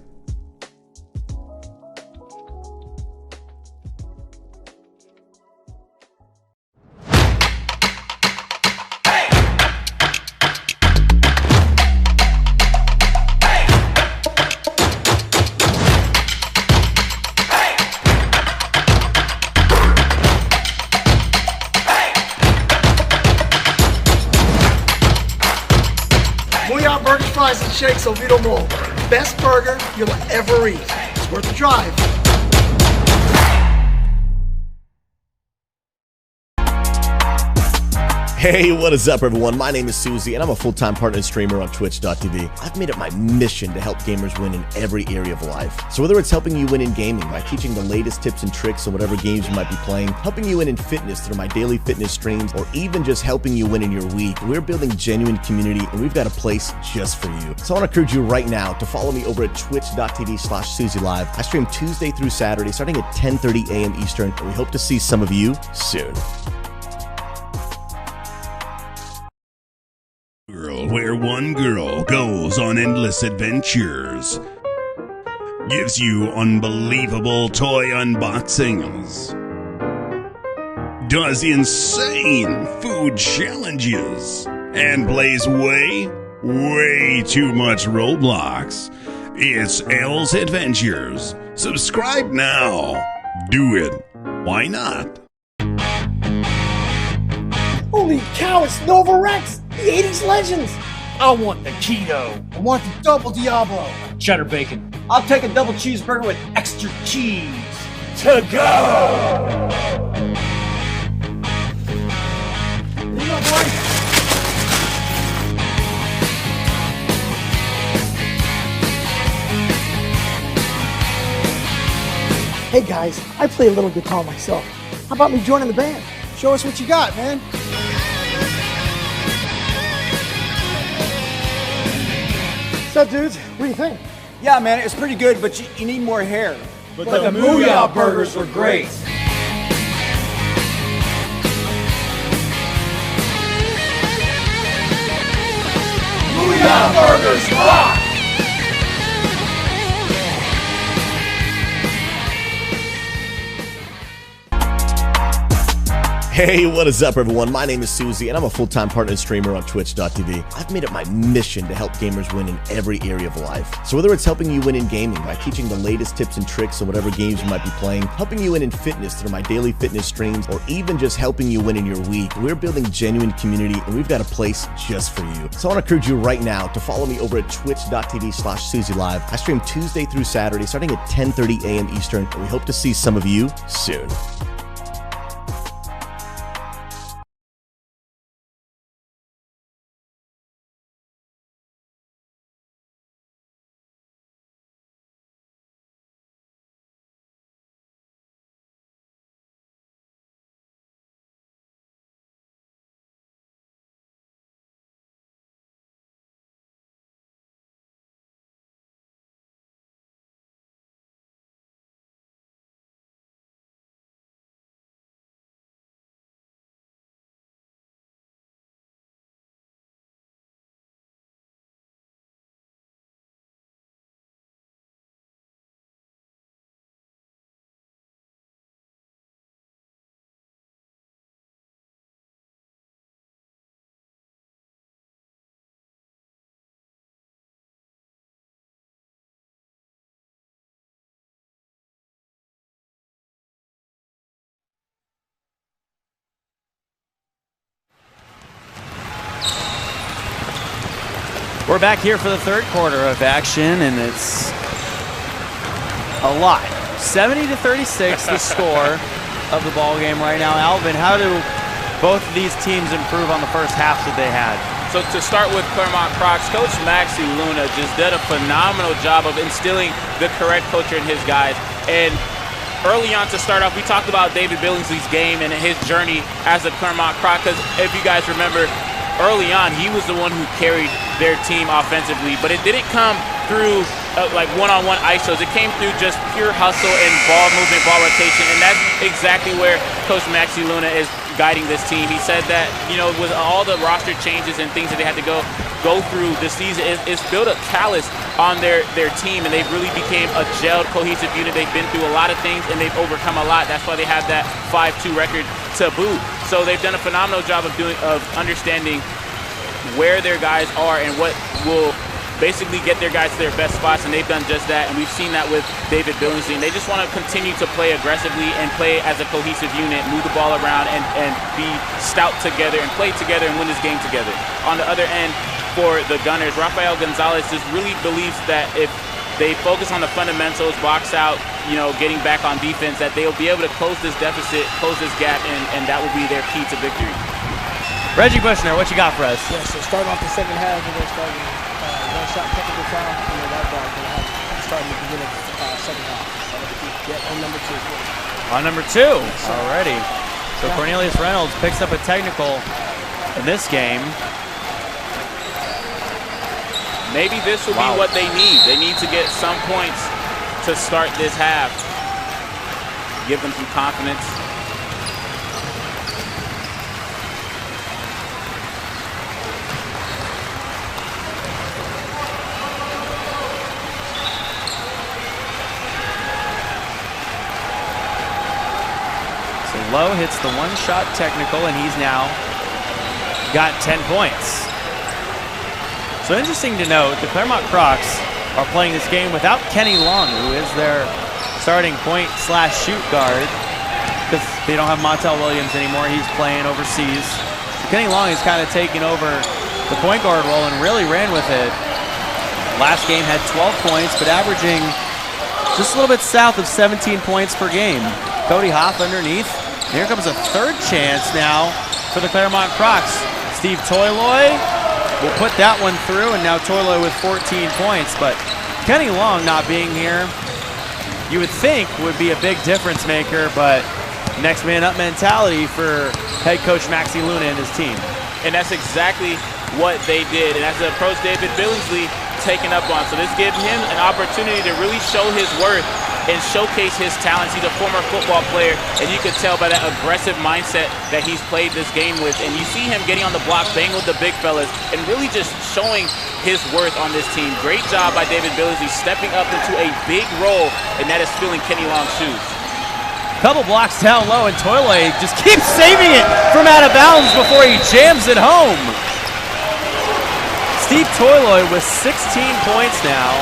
Booyah Burgers, Fries, and Shakes Oviedo Mall. Best burger you'll ever eat. It's worth the drive. Hey, what is up, everyone? My name is Susie, and I'm a full-time partner streamer on Twitch.tv. I've made it my mission to help gamers win in every area of life. So whether it's helping you win in gaming by teaching the latest tips and tricks on whatever games you might be playing, helping you win in fitness through my daily fitness streams, or even just helping you win in your week, we're building genuine community, and we've got a place just for you. So I want to encourage you right now to follow me over at twitch.tv/SusieLive. I stream Tuesday through Saturday, starting at 10:30 a.m. Eastern, and we hope to see some of you soon. Where one girl goes on endless adventures, gives you unbelievable toy unboxings, does insane food challenges, and plays way too much Roblox. It's Elle's Adventures. Subscribe now. Do it. Why not? Holy cow, it's Nova Rex, the 80s legends. I want the keto. I want the double Diablo. Cheddar bacon. I'll take a double cheeseburger with extra cheese. To go! Here you go, boy. Hey guys, I play a little guitar myself. How about me joining the band? Show us what you got, man. What's up, dudes? What do you think? Yeah, man, it's pretty good, but you need more hair. But the Booyah Burgers were great. Booyah Burgers rock! Hey, what is up, everyone? My name is Susie, and I'm a full-time partner streamer on Twitch.tv. I've made it my mission to help gamers win in every area of life. So whether it's helping you win in gaming by teaching the latest tips and tricks on whatever games you might be playing, helping you win in fitness through my daily fitness streams, or even just helping you win in your week, we're building genuine community, and we've got a place just for you. So I want to encourage you right now to follow me over at twitch.tv/SusieLive. I stream Tuesday through Saturday, starting at 10:30 a.m. Eastern, and we hope to see some of you soon. We're back here for the third quarter of action, and it's a lot. 70-36, the score of the ball game right now. Alvin, how do both of these teams improve on the first half that they had? So to start with Claremont Crocs, Coach Maxie Luna just did a phenomenal job of instilling the correct culture in his guys. And early on to start off, we talked about David Billingsley's game and his journey as a Claremont Croc, because if you guys remember, early on, he was the one who carried their team offensively, but it didn't come through like one-on-one ISOs. It came through just pure hustle and ball movement, ball rotation, and that's exactly where Coach Maxie Luna is guiding this team. He said that, you know, with all the roster changes and things that they had to go through this season, it's built a callus on their team, and they really became a gelled, cohesive unit. They've been through a lot of things, and they've overcome a lot. That's why they have that 5-2 record to boot. So they've done a phenomenal job of understanding where their guys are and what will basically get their guys to their best spots, and they've done just that, and we've seen that with David Billingsley. And they just want to continue to play aggressively and play as a cohesive unit, move the ball around, and be stout together and play together and win this game together. On the other end, for the Gunners, Rafael Gonzalez just really believes that if they focus on the fundamentals, box out, you know, getting back on defense, that they'll be able to close this deficit, close this gap, and that will be their key to victory. Reggie Bushner, what you got for us? Yeah, so starting off the second half, we're going to start with one-shot technical foul, and then that ball going to have starting at the beginning of the second half. Get on number 2. On number 2, already. So Cornelius Reynolds picks up a technical in this game. Maybe this will be what they need. They need to get some points to start this half. Give them some confidence. Lowe hits the one-shot technical, and he's now got 10 points. So interesting to note, the Claremont Crocs are playing this game without Kenny Long, who is their starting point/shoot guard, because they don't have Montel Williams anymore. He's playing overseas. Kenny Long has kind of taken over the point guard role and really ran with it. Last game had 12 points, but averaging just a little bit south of 17 points per game. Cody Hoff underneath. Here comes a third chance now for the Claremont Crocs. Steve Toyloy will put that one through, and now Toyloy with 14 points. But Kenny Long not being here, you would think would be a big difference maker, but next man up mentality for head coach Maxie Luna and his team. And that's exactly what they did, and that's the approach David Billingsley taken up on. So this gives him an opportunity to really show his worth and showcase his talents. He's a former football player, and you could tell by that aggressive mindset that he's played this game with. And you see him getting on the block, banging with the big fellas, and really just showing his worth on this team. Great job by David Billingsley stepping up into a big role, and that is filling Kenny Long's shoes. Couple blocks down low, and Toyloy just keeps saving it from out of bounds before he jams it home. Steve Toyloy with 16 points now,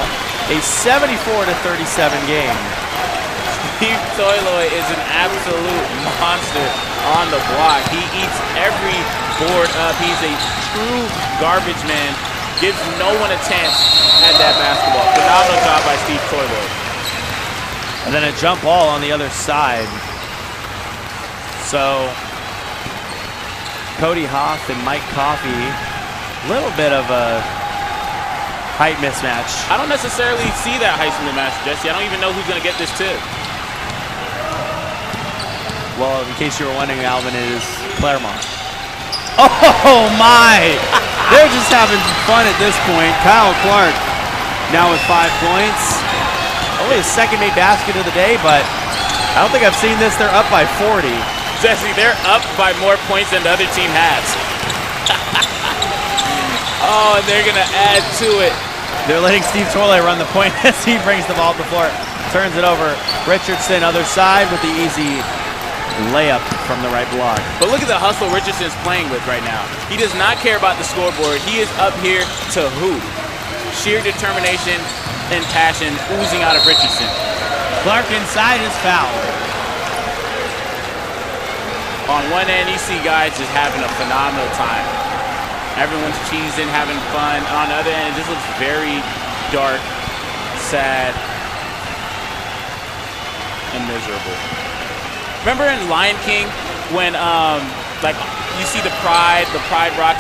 a 74-37 game. Steve Toyloy is an absolute monster on the block. He eats every board up. He's a true garbage man. Gives no one a chance at that basketball. Phenomenal job by Steve Toyloy. And then a jump ball on the other side. So Cody Hoff and Mike Coffey, a little bit of a height mismatch. I don't necessarily see that height mismatch, Jesse. I don't even know who's going to get this tip. Well, in case you were wondering, Alvin, it is Claremont. Oh my! They're just having fun at this point. Kyle Clark now with 5 points. Only his second made basket of the day, but I don't think I've seen this. They're up by 40. Jesse, they're up by more points than the other team has. Oh, and they're going to add to it. They're letting Steve Toyloy run the point as he brings the ball up the floor. Turns it over. Richardson, other side with the easy layup from the right block. But look at the hustle Richardson's playing with right now. He does not care about the scoreboard. He is up here to hoop. Sheer determination and passion oozing out of Richardson. Clark inside is fouled. On one end, you see guys just having a phenomenal time. Everyone's cheesing, having fun. On the other end, it just looks very dark, sad, and miserable. Remember in Lion King when like you see the Pride Rock,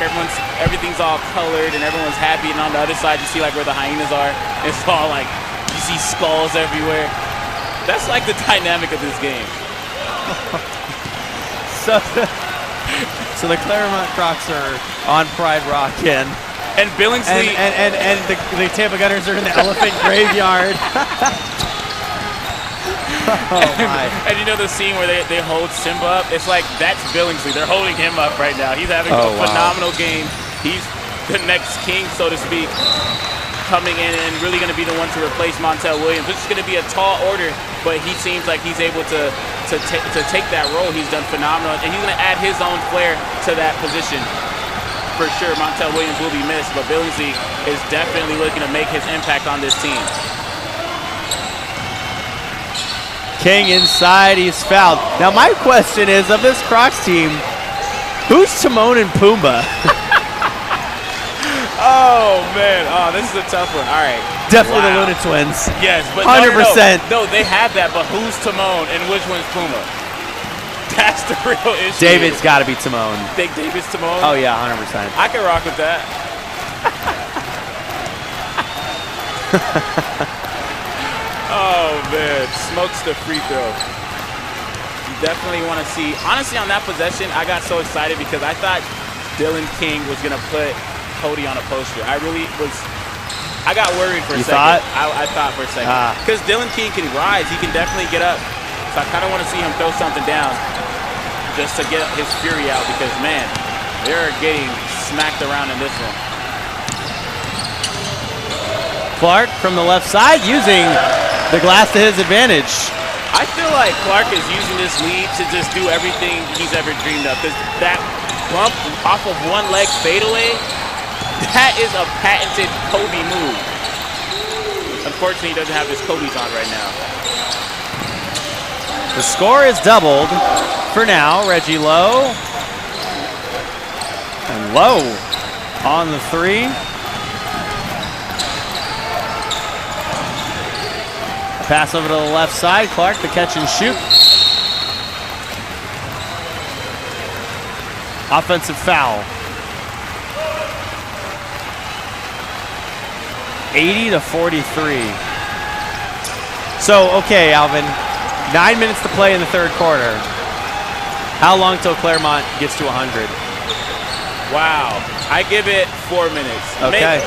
everything's all colored and everyone's happy, and on the other side you see like where the hyenas are, it's all like you see skulls everywhere. That's like the dynamic of this game. So the Claremont Crocs are on Pride Rock and Billingsley and the Tampa Gunners are in the elephant graveyard. Oh my. And you know the scene where they hold Simba up? It's like that's Billingsley. They're holding him up right now. He's having a phenomenal game. He's the next king, so to speak, coming in and really going to be the one to replace Montel Williams. This is going to be a tall order, but he seems like he's able to take that role. He's done phenomenal, and he's going to add his own flair to that position. For sure, Montel Williams will be missed, but Billingsley is definitely looking to make his impact on this team. King inside, he's fouled. Now my question is, of this Crocs team, who's Timon and Pumbaa? Oh man, this is a tough one. All right, definitely the Luna Twins. Yes, but 100%. No, they have that, but who's Timon and which one's Pumbaa? That's the real issue. David's got to be Timon. Think David's Timon? Oh yeah, 100%. I can rock with that. Oh man, smokes the free throw. You definitely want to see. Honestly, on that possession, I got so excited because I thought Dylan King was gonna put Cody on a poster. I really was. I got worried for a second. Thought? I thought for a second because Dylan King can rise. He can definitely get up. So I kind of want to see him throw something down just to get his fury out because man, they're getting smacked around in this one. Clark from the left side using the glass to his advantage. I feel like Clark is using this lead to just do everything he's ever dreamed of. Because that bump off of one leg fadeaway, that is a patented Kobe move. Unfortunately, he doesn't have his Kobe's on right now. The score is doubled for now. Reggie Lowe. And Lowe on the three. Pass over to the left side. Clark, the catch and shoot. Offensive foul. 80-43. So, okay, Alvin. 9 minutes to play in the third quarter. How long till Claremont gets to 100? Wow. I give it 4 minutes. Okay.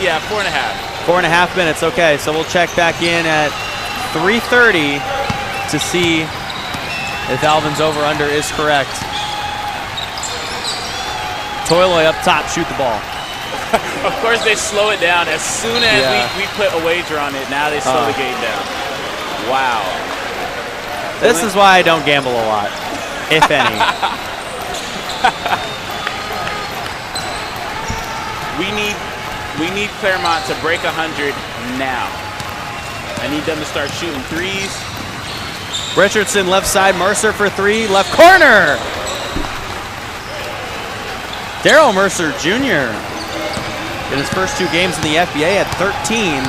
Yeah, 4.5. 4.5 minutes, okay. So we'll check back in at 3:30 to see if Alvin's over-under is correct. Toiloy up top, shoot the ball. Of course they slow it down. As soon as we put a wager on it, now they slow the game down. Wow. This is why I don't gamble a lot, if any. We need Claremont to break 100 now. I need them to start shooting threes. Richardson left side, Mercer for three, left corner. Daryl Mercer Jr. in his first 2 games in the FBA had 13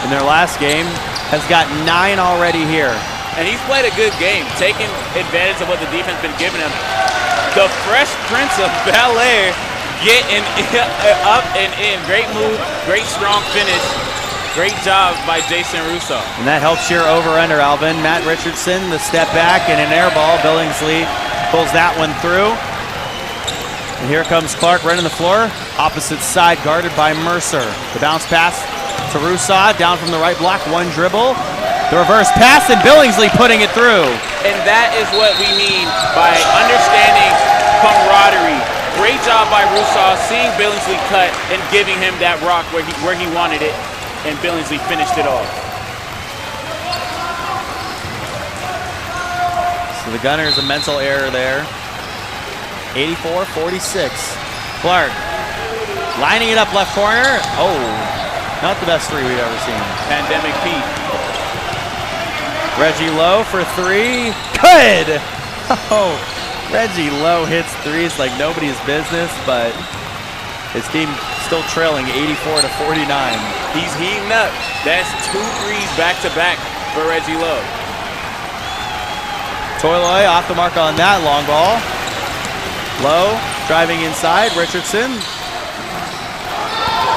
in their last game. Has got 9 already here. And he's played a good game, taking advantage of what the defense been giving him. The Fresh Prince of Bel-Air getting up and in. Great move, great strong finish. Great job by Jason Russo. And that helps your over-under, Alvin. Matt Richardson, the step back and an air ball. Billingsley pulls that one through. And here comes Clark right on the floor. Opposite side guarded by Mercer. The bounce pass to Russo, down from the right block, one dribble. The reverse pass and Billingsley putting it through. And that is what we mean by understanding camaraderie. Great job by Russo, seeing Billingsley cut and giving him that rock where he wanted it, and Billingsley finished it off. So the Gunners, a mental error there. 84-46. Clark lining it up left corner. Oh, not the best three we've ever seen. Pandemic Pete. Reggie Lowe for three. Good! Oh, Reggie Lowe hits threes like nobody's business, but His team still trailing 84 to 49. He's heating up. That's 2 threes back-to-back for Reggie Lowe. Toiloy off the mark on that long ball. Lowe driving inside. Richardson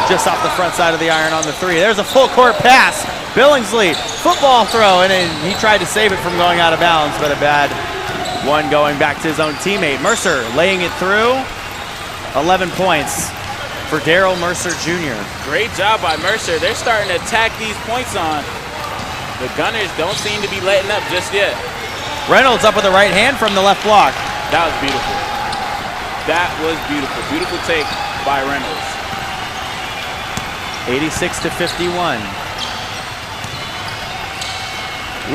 just off the front side of the iron on the 3. There's a full court pass. Billingsley, football throw, and he tried to save it from going out of bounds, but a bad one going back to his own teammate. Mercer laying it through. 11 points for Daryl Mercer Jr. Great job by Mercer. They're starting to attack these points on. The Gunners don't seem to be letting up just yet. Reynolds up with the right hand from the left block. That was beautiful. That was beautiful. Beautiful take by Reynolds. 86 to 51.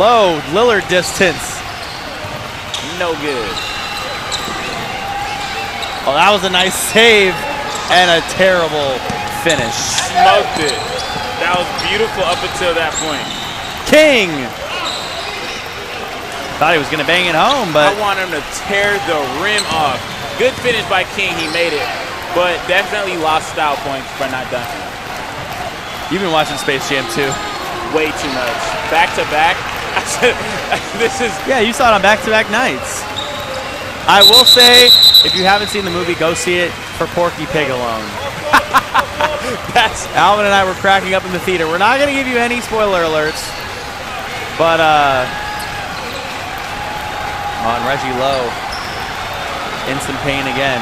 Low Lillard distance. No good. Oh, that was a nice save and a terrible finish. Smoked it. That was beautiful up until that point. King. Thought he was going to bang it home, but I want him to tear the rim off. Good finish by King. He made it, but definitely lost style points by not dunking. You've been watching Space Jam 2. Way too much. Back to back. This is. Yeah, you saw it on back-to-back nights. I will say, if you haven't seen the movie, go see it for Porky Pig alone. Alvin and I were cracking up in the theater. We're not going to give you any spoiler alerts, but on Reggie Lowe, in some pain again.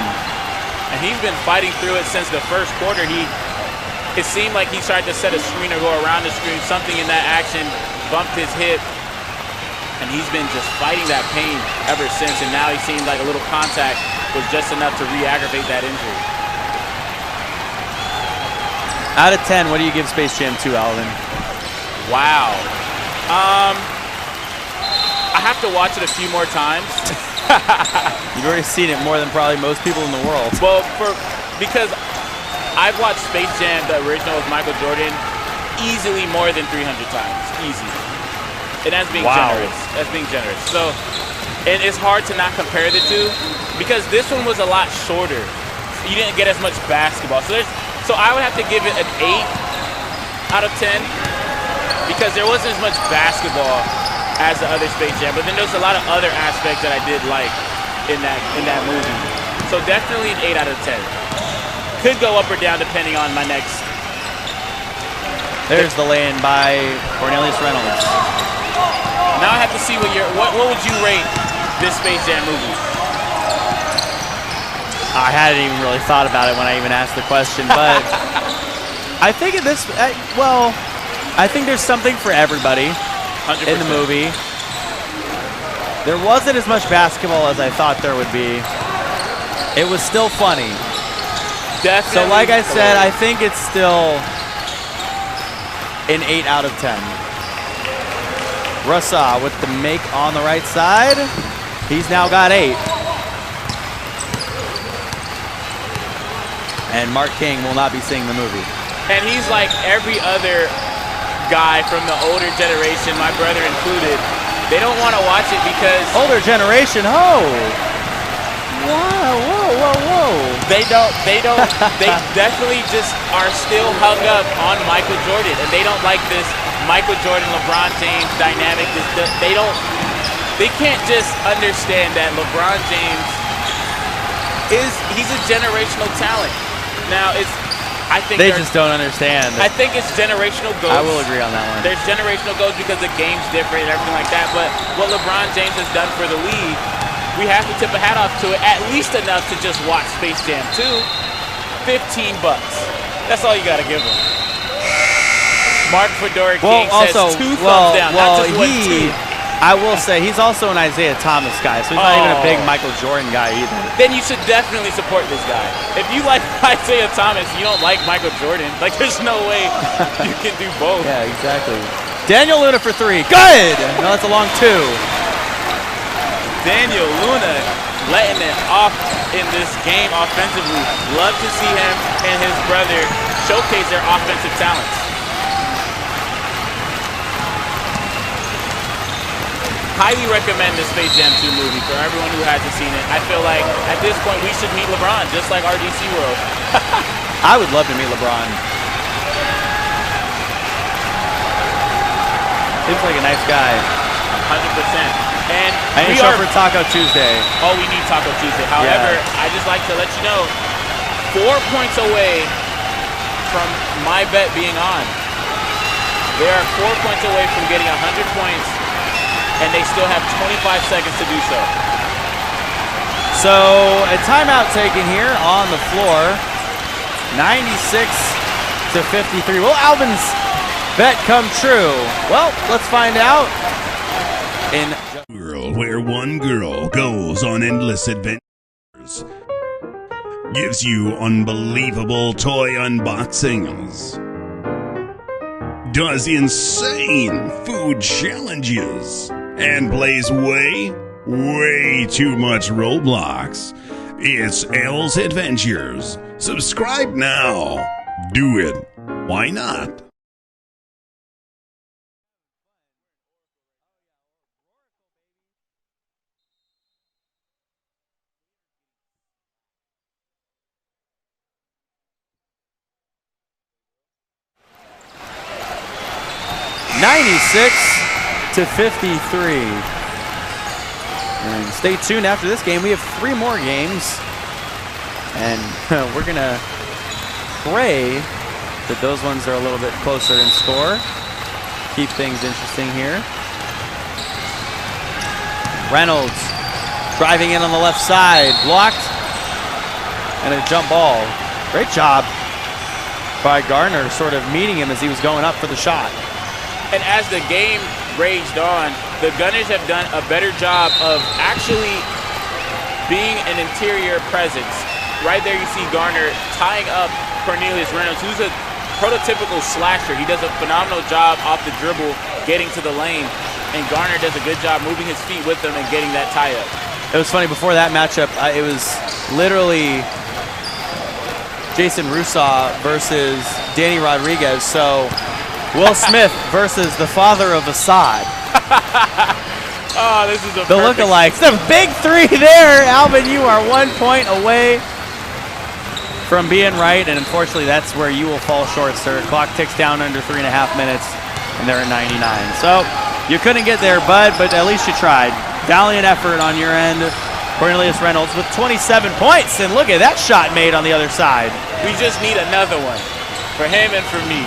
And he's been fighting through it since the first quarter. It seemed like he tried to set a screen or go around the screen. Something in that action bumped his hip. And he's been just fighting that pain ever since. And now he seems like a little contact was just enough to re-aggravate that injury. Out of 10, what do you give Space Jam 2, Alvin? Wow. I have to watch it a few more times. You've already seen it more than probably most people in the world. Well, because I've watched Space Jam, the original with Michael Jordan, easily more than 300 times. Easy. And that's being generous. That's being generous. So, and it's hard to not compare the two because this one was a lot shorter. You didn't get as much basketball. So I would have to give it an 8 out of 10 because there wasn't as much basketball as the other Space Jam. But then there's a lot of other aspects that I did like in that movie. So definitely an 8 out of 10. Could go up or down depending on my next. There's the lay-in by Cornelius Reynolds. Now I have to see what would you rate this Space Jam movie? I hadn't even really thought about it when I even asked the question, but I think I think there's something for everybody 100%. in the movie. There wasn't as much basketball as I thought there would be. It was still funny. Definitely. So like I said, I think it's still an 8 out of 10. Russa with the make on the right side. He's now got 8. And Mark King will not be seeing the movie. And he's like every other guy from the older generation, my brother included. They don't want to watch it because... Older generation, whoa, whoa. They definitely just are still hung up on Michael Jordan. And they don't like this Michael Jordan, LeBron James dynamic. They can't just understand that LeBron James he's a generational talent. Now I think they just don't understand. I think it's generational goals. I will agree on that one. There's generational goals because the game's different and everything like that. But what LeBron James has done for the league, we have to tip a hat off to it, at least enough to just watch Space Jam 2. $15. That's all you got to give him. Mark Fedora King says 2 thumbs down, not just 1, 2. I will say he's also an Isaiah Thomas guy, so he's not even a big Michael Jordan guy either. Then you should definitely support this guy. If you like Isaiah Thomas, you don't like Michael Jordan. Like, there's no way you can do both. Yeah, exactly. Daniel Luna for 3. Good! No, that's a long 2. Daniel Luna letting it off in this game offensively. Love to see him and his brother showcase their offensive talents. Highly recommend the Space Jam 2 movie for everyone who hasn't seen it. I feel like at this point we should meet LeBron, just like RDC World. I would love to meet LeBron. Seems like a nice guy. 100%. And I ain't sure for Taco Tuesday. Oh, we need Taco Tuesday. However, I just like to let you know, 4 points away from my bet being on. They are 4 points away from getting 100 points, and they still have 25 seconds to do so. So a timeout taken here on the floor. 96 to 53. Will Alvin's bet come true? Well, let's find out. In World where one girl goes on endless adventures, gives you unbelievable toy unboxings, does insane food challenges, and plays way too much Roblox. It's L's Adventures. Subscribe now. Do it. Why not? to 53. And stay tuned after this game. We have 3 more games. And we're going to pray that those ones are a little bit closer in score. Keep things interesting here. Reynolds driving in on the left side. Blocked. And a jump ball. Great job by Garner, sort of meeting him as he was going up for the shot. And as the game raged on, the Gunners have done a better job of actually being an interior presence. Right there you see Garner tying up Cornelius Reynolds, who's a prototypical slasher. He does a phenomenal job off the dribble, getting to the lane, and Garner does a good job moving his feet with them and getting that tie up. It was funny, before that matchup, it was literally Jason Rousseau versus Danny Rodriguez. So Will Smith versus the father of Assad. Oh, this is the lookalikes. The big 3 there. Alvin, you are 1 point away from being right, and unfortunately that's where you will fall short, sir. Clock ticks down under 3.5 minutes, and they're at 99. So you couldn't get there, bud, but at least you tried. Valiant effort on your end. Cornelius Reynolds with 27 points, and look at that shot made on the other side. We just need another one for him and for me.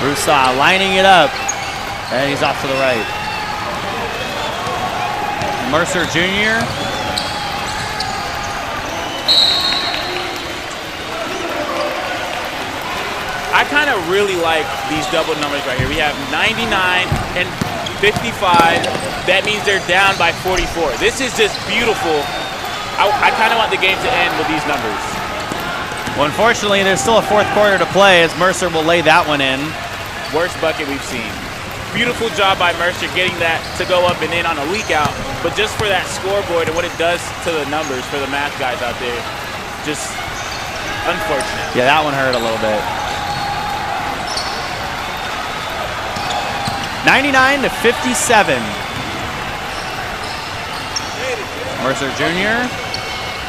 Rousseau lining it up, and he's off to the right. Mercer Jr. I kind of really like these double numbers right here. We have 99 and 55. That means they're down by 44. This is just beautiful. I kind of want the game to end with these numbers. Well, unfortunately, there's still a 4th quarter to play as Mercer will lay that one in. Worst bucket we've seen. Beautiful job by Mercer getting that to go up and in on a leak out, but just for that scoreboard and what it does to the numbers for the math guys out there, just unfortunate. Yeah, that one hurt a little bit. 99 to 57. Mercer Jr.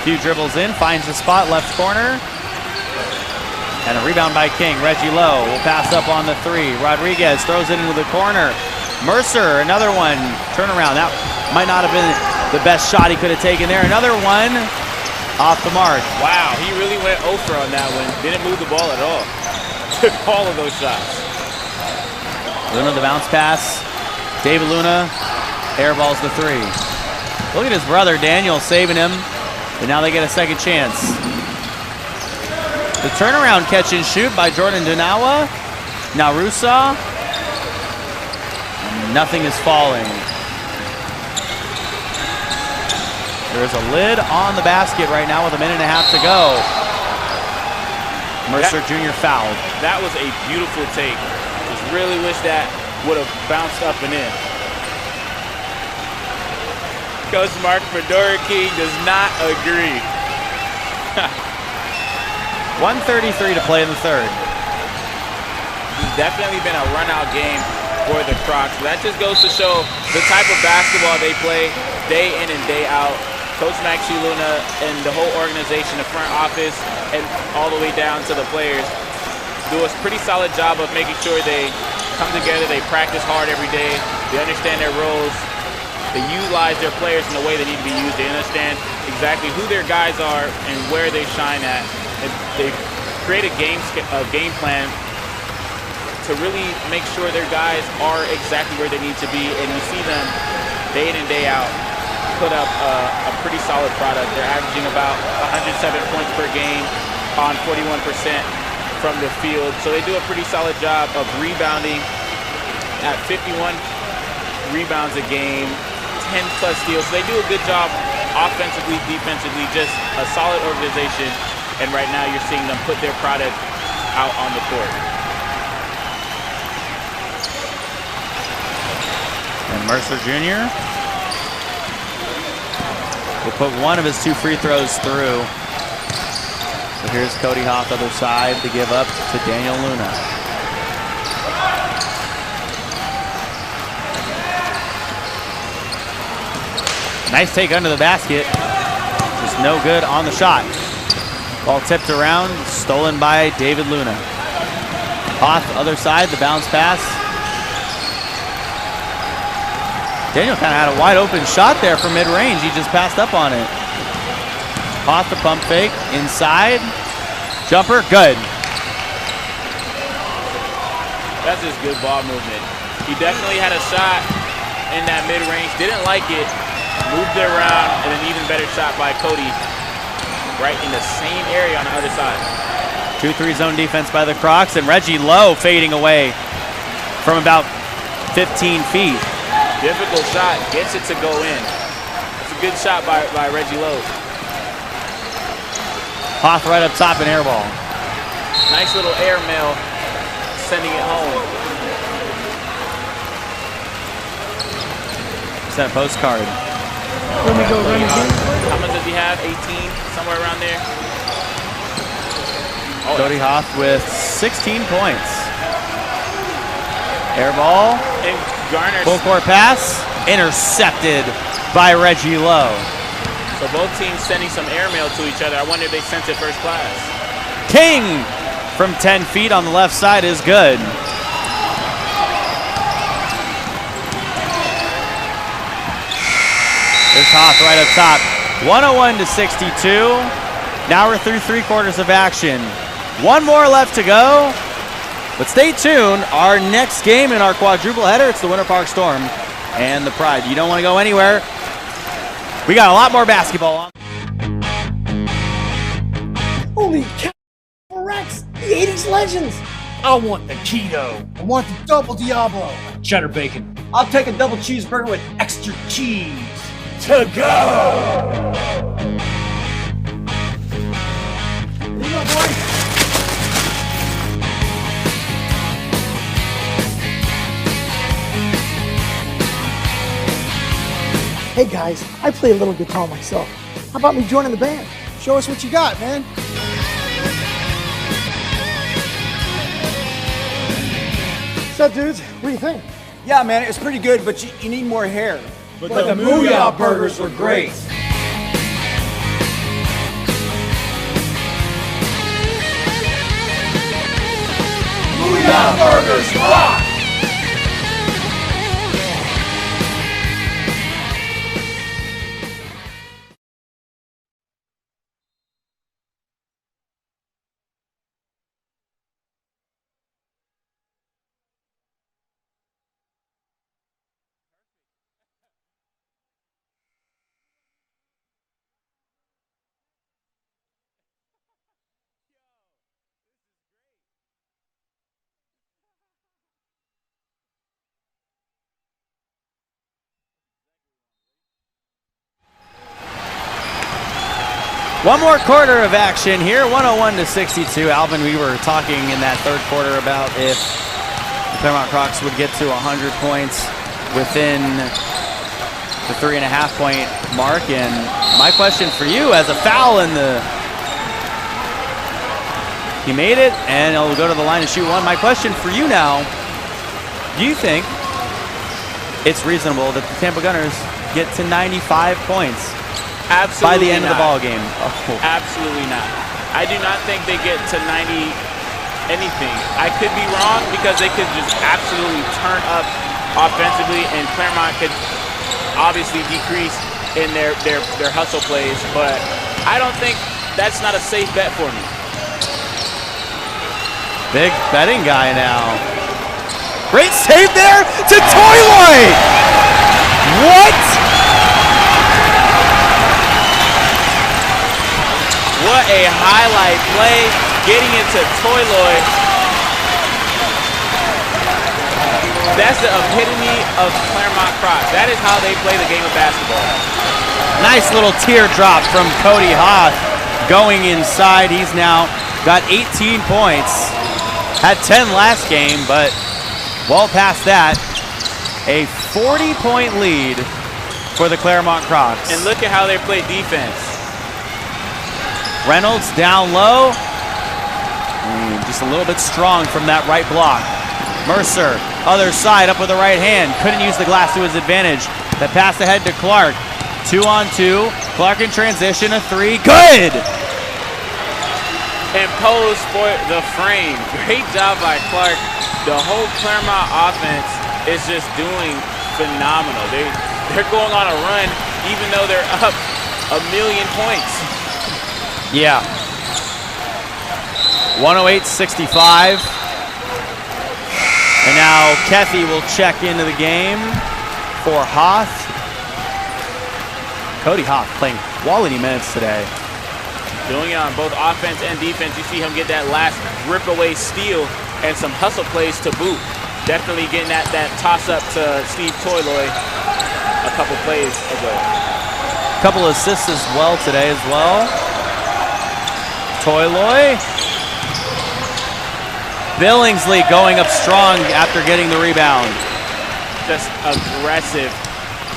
Few dribbles in, finds the spot, left corner. And a rebound by King. Reggie Lowe will pass up on the 3. Rodriguez throws it into the corner. Mercer, another one. Turnaround. That might not have been the best shot he could have taken there. Another one off the mark. Wow, he really went over on that one. Didn't move the ball at all. Took all of those shots. Luna the bounce pass. David Luna airballs the 3. Look at his brother Daniel saving him. And now they get a second chance. The turnaround catch and shoot by Jordan Denawa. Now Rousseau. Nothing is falling. There's a lid on the basket right now with 1.5 minutes to go. Mercer Jr. fouled. That was a beautiful take. Just really wish that would have bounced up and in. Coach Mark Fedora King does not agree. 1:33 to play in the 3rd. It's definitely been a run-out game for the Crocs. That just goes to show the type of basketball they play day in and day out. Coach Maxi Luna and the whole organization, the front office, and all the way down to the players, do a pretty solid job of making sure they come together, they practice hard every day, they understand their roles, they utilize their players in the way they need to be used, they understand exactly who their guys are and where they shine at, and they create a game plan to really make sure their guys are exactly where they need to be, and you see them day in and day out put up a pretty solid product. They're averaging about 107 points per game on 41% from the field. So they do a pretty solid job of rebounding at 51 rebounds a game, 10 plus steals. So they do a good job offensively, defensively, just a solid organization. And right now you're seeing them put their product out on the court. And Mercer Jr. will put one of his 2 free throws through. So here's Cody Hoff, other side, to give up to Daniel Luna. Nice take under the basket. Just no good on the shot. Ball tipped around, stolen by David Luna. Hoff, other side, the bounce pass. Daniel kind of had a wide open shot there from mid-range. He just passed up on it. Hoff the pump fake, inside. Jumper, good. That's just good ball movement. He definitely had a shot in that mid-range, didn't like it, moved it around, and an even better shot by Cody right in the same area on the other side. 2-3 zone defense by the Crocs, and Reggie Lowe fading away from about 15 feet. Difficult shot, gets it to go in. It's a good shot by Reggie Lowe. Hoff right up top and air ball. Nice little air mail, sending it home. Sent a postcard. Let me go run again. How much does he have? 18, somewhere around there? Oh, Cody Hoff with 16 points. Air ball. And Garner. Full court pass. Intercepted by Reggie Lowe. So both teams sending some airmail to each other. I wonder if they sent it first class. King from 10 feet on the left side is good. There's Hoff right up top. 101-62. Now we're through 3 quarters of action. One more left to go. But stay tuned. Our next game in our quadruple header, it's the Winter Park Storm and the Pride. You don't want to go anywhere. We got a lot more basketball on. Holy cow, Rex, the 80s legends. I want the keto. I want the double Diablo. Cheddar bacon. I'll take a double cheeseburger with extra cheese. To go! Here you go, boy. Hey guys, I play a little guitar myself. How about me joining the band? Show us what you got, man. What's up, dudes? What do you think? Yeah, man, it's pretty good, but you need more hair. But the Mooyah burgers were great. Mooyah burgers rock! One more quarter of action here, 101-62. Alvin, we were talking in that third quarter about if the Claremont Crocs would get to 100 points within the 3.5-point mark. And my question for you, as a foul in the... He made it, and he'll go to the line to shoot one. My question for you now, do you think it's reasonable that the Tampa Gunners get to 95 points Absolutely by the end of the not. ball game. Oh. Absolutely not. I do not think they get to 90 anything. I could be wrong because they could just absolutely turn up offensively, and Claremont could obviously decrease in their hustle plays, but I don't think that's not a safe bet for me. Big betting guy now. Great save there to Toiloy! What? What a highlight play, getting into Toiloy. That's the epitome of Claremont Crocs. That is how they play the game of basketball. Nice little teardrop from Cody Hoth going inside. He's now got 18 points. Had 10 last game, but well past that. A 40-point lead for the Claremont Crocs. And look at how they play defense. Reynolds down low. Just a little bit strong from that right block. Mercer, other side, up with the right hand. Couldn't use the glass to his advantage. That pass ahead to Clark. 2-on-2. Clark in transition, a three. Good! And pose for the frame. Great job by Clark. The whole Claremont offense is just doing phenomenal. They're going on a run even though they're up 1,000,000 points. Yeah. 108-65. And now Keffy will check into the game for Hoth. Cody Hoth playing quality minutes today. Doing it on both offense and defense. You see him get that last rip away steal and some hustle plays to boot. Definitely getting that toss up to Steve Toiloy a couple plays ago. Couple assists as well today as well. Toiloy. Billingsley going up strong after getting the rebound. Just aggressive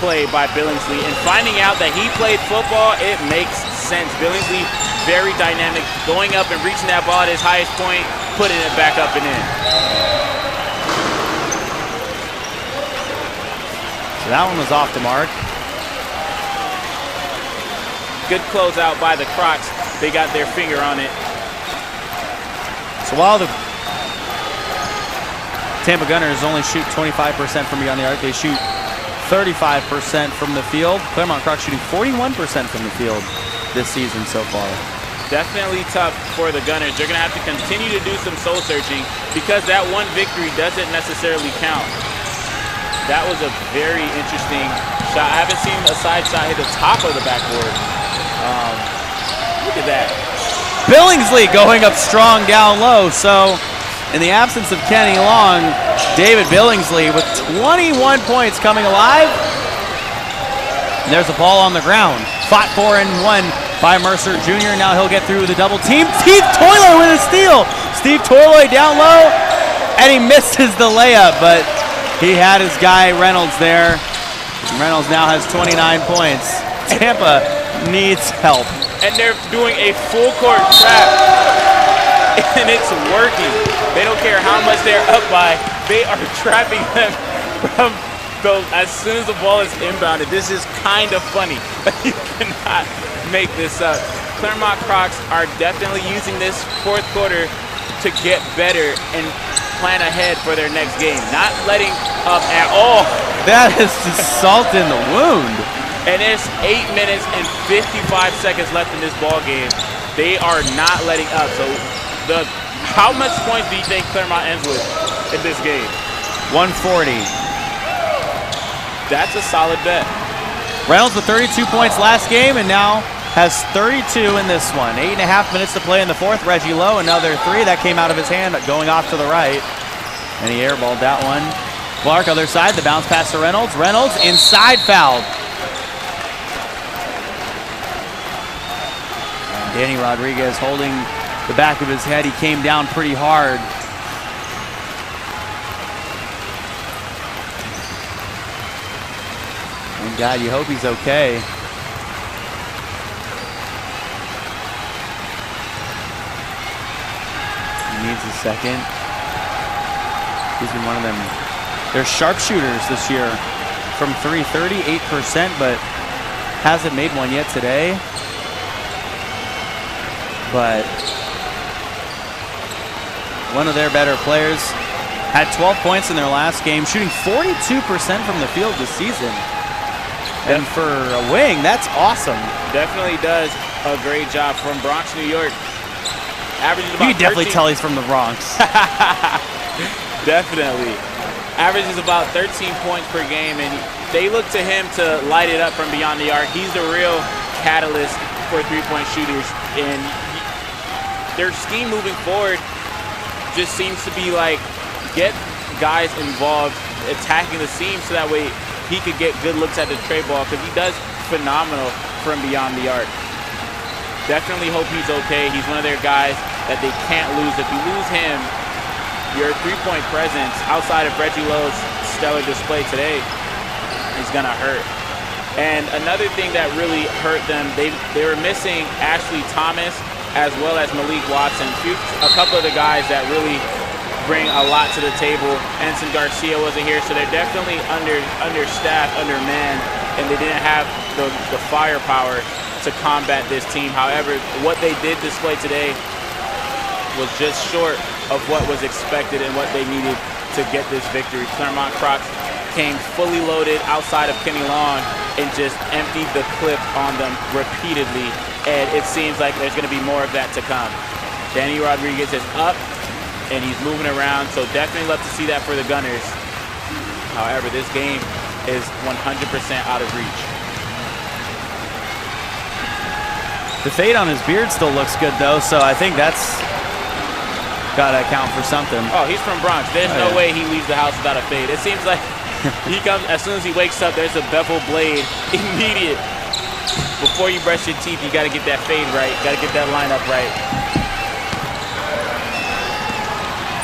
play by Billingsley. And finding out that he played football, it makes sense. Billingsley, very dynamic, going up and reaching that ball at his highest point, putting it back up and in. So that one was off the mark. Good closeout by the Crocs. They got their finger on it. So while the Tampa Gunners only shoot 25% from beyond the arc, they shoot 35% from the field. Claremont Crocs shooting 41% from the field this season so far. Definitely tough for the Gunners. They're going to have to continue to do some soul searching because that one victory doesn't necessarily count. That was a very interesting shot. I haven't seen a side shot hit the top of the backboard. Look at that. Billingsley going up strong down low. So in the absence of Kenny Long, David Billingsley with 21 points coming alive. And there's a ball on the ground. Fought for and won by Mercer Jr. Now he'll get through the double team. Steve Toiloy with a steal. Steve Toiloy down low, and he misses the layup, but he had his guy Reynolds there. Reynolds now has 29 points. Tampa needs help. And they're doing a full court trap, and it's working. They don't care how much they're up by. They are trapping them from as soon as the ball is inbounded. This is kind of funny. You cannot make this up. Claremont Crocs are definitely using this fourth quarter to get better and plan ahead for their next game. Not letting up at all. That is just salt in the wound. And there's 8 minutes and 55 seconds left in this ball game. They are not letting up. So how much points do you think Claremont ends with in this game? 140. That's a solid bet. Reynolds with 32 points last game and now has 32 in this one. 8.5 minutes to play in the fourth. Reggie Lowe, another three. That came out of his hand, going off to the right. And he airballed that one. Clark, other side, the bounce pass to Reynolds. Reynolds inside fouled. Danny Rodriguez holding the back of his head. He came down pretty hard. And God, you hope he's okay. He needs a second. He's been one of them. They're sharpshooters this year from 3, 38%, but hasn't made one yet today. But one of their better players had 12 points in their last game, shooting 42% from the field this season. And for a wing, that's awesome. Definitely does a great job from Bronx, New York. Averages about you can definitely tell he's from the Bronx. Definitely. Averages about 13 points per game, and they look to him to light it up from beyond the arc. He's the real catalyst for three-point shooters, and their scheme moving forward just seems to be like get guys involved, attacking the seam so that way he could get good looks at the tray ball, because he does phenomenal from beyond the arc. Definitely hope he's okay. He's one of their guys that they can't lose. If you lose him, your three-point presence outside of Reggie Lowe's stellar display today is going to hurt. And another thing that really hurt them, they were missing Ashley Thomas as well as Malik Watson, a couple of the guys that really bring a lot to the table. Ensign Garcia wasn't here, so they're definitely understaffed, undermanned, and they didn't have the firepower to combat this team. However, what they did display today was just short of what was expected and what they needed to get this victory. Claremont Crocs came fully loaded outside of Kenny Long and just emptied the clip on them repeatedly, and it seems like there's going to be more of that to come. Danny Rodriguez is up and he's moving around, so definitely love to see that for the Gunners. However, this game is 100% out of reach. The fade on his beard still looks good though, so I think that's gotta account for something. Oh, he's from Bronx. There's no way he leaves the house without a fade. It seems like he comes, as soon as he wakes up, there's a bevel blade immediate. Before you brush your teeth, you gotta get that fade right. Gotta get that lineup right.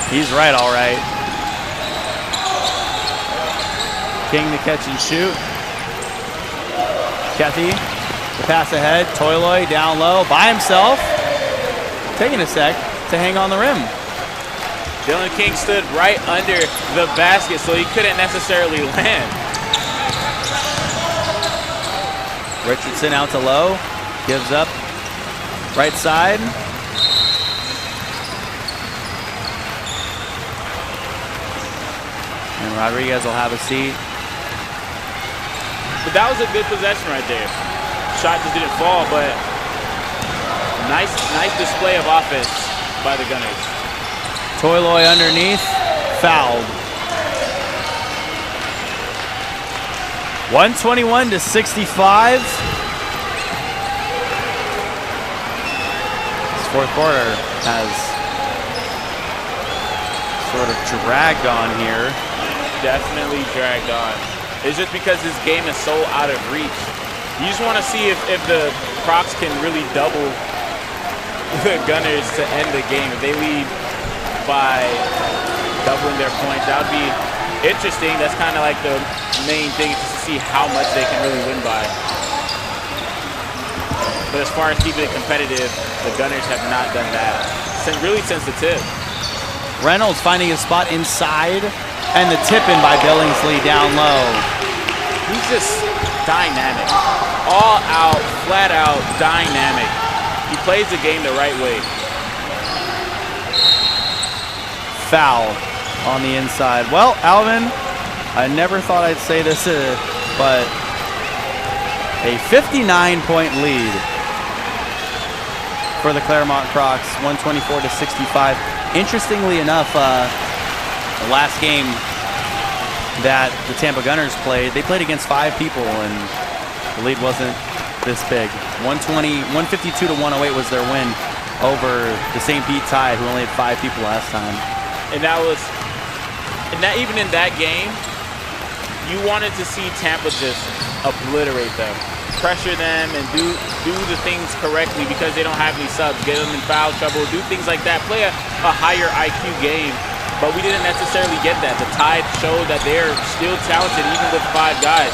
He's right, all right. King the catch and shoot. Kethy, the pass ahead. Toiloy down low by himself. Taking a sec to hang on the rim. Dylan King stood right under the basket, so he couldn't necessarily land. Richardson out to low. Gives up. Right side. And Rodriguez will have a seat. But that was a good possession right there. Shot just didn't fall, but nice display of offense by the Gunners. Toiloy underneath, fouled. 121 to 65. This fourth quarter has sort of dragged on here. Definitely dragged on. It's just because this game is so out of reach. You just want to see if the Crocs can really double the Gunners to end the game. If they lead by doubling their points, that would be interesting. That's kind of like the main thing, just to see how much they can really win by. But as far as keeping it competitive, the Gunners have not done that really since the tip. Reynolds finding a spot inside, and the tip-in by Billingsley down low. He's just dynamic. All out, flat out dynamic. He plays the game the right way. Foul on the inside. Well, Alvin, I never thought I'd say this, but a 59-point lead for the Claremont Crocs, 124 to 65. Interestingly enough, the last game that the Tampa Gunners played, they played against 5 people, and the lead wasn't this big. 152 to 108 was their win over the St. Pete Tide, who only had 5 people last time. And even in that game, you wanted to see Tampa just obliterate them, pressure them, and do the things correctly because they don't have any subs, get them in foul trouble, do things like that, play a higher IQ game. But we didn't necessarily get that. The Tide showed that they're still talented even with 5 guys.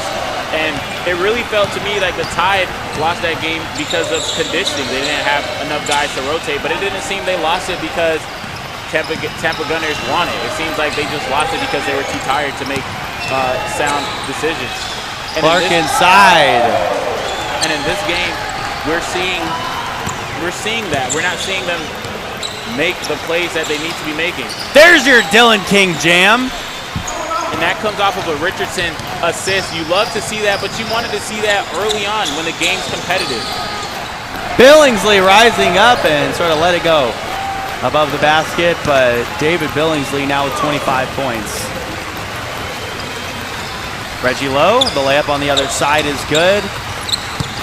And it really felt to me like the Tide lost that game because of conditioning. They didn't have enough guys to rotate, but it didn't seem they lost it because Tampa Gunners won it. It seems like they just lost it because they were too tired to make sound decisions. And Clark inside. And in this game, we're seeing that. We're not seeing them make the plays that they need to be making. There's your Dylan King jam. And that comes off of a Richardson assist. You love to see that, but you wanted to see that early on when the game's competitive. Billingsley rising up and sort of let it go above the basket, but David Billingsley now with 25 points. Reggie Lowe, the layup on the other side is good.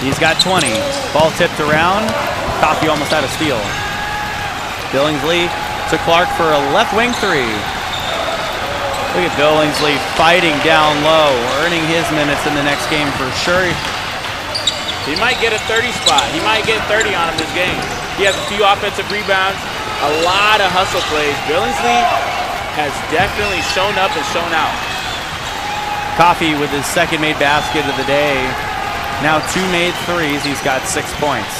He's got 20. Ball tipped around. Coffee almost had a steal. Billingsley to Clark for a left wing three. Look at Billingsley fighting down low, earning his minutes in the next game for sure. He might get a 30 spot. He might get 30 on him this game. He has a few offensive rebounds, a lot of hustle plays. Billingsley has definitely shown up and shown out. Coffee with his second made basket of the day. Now 2 made threes. He's got 6 points.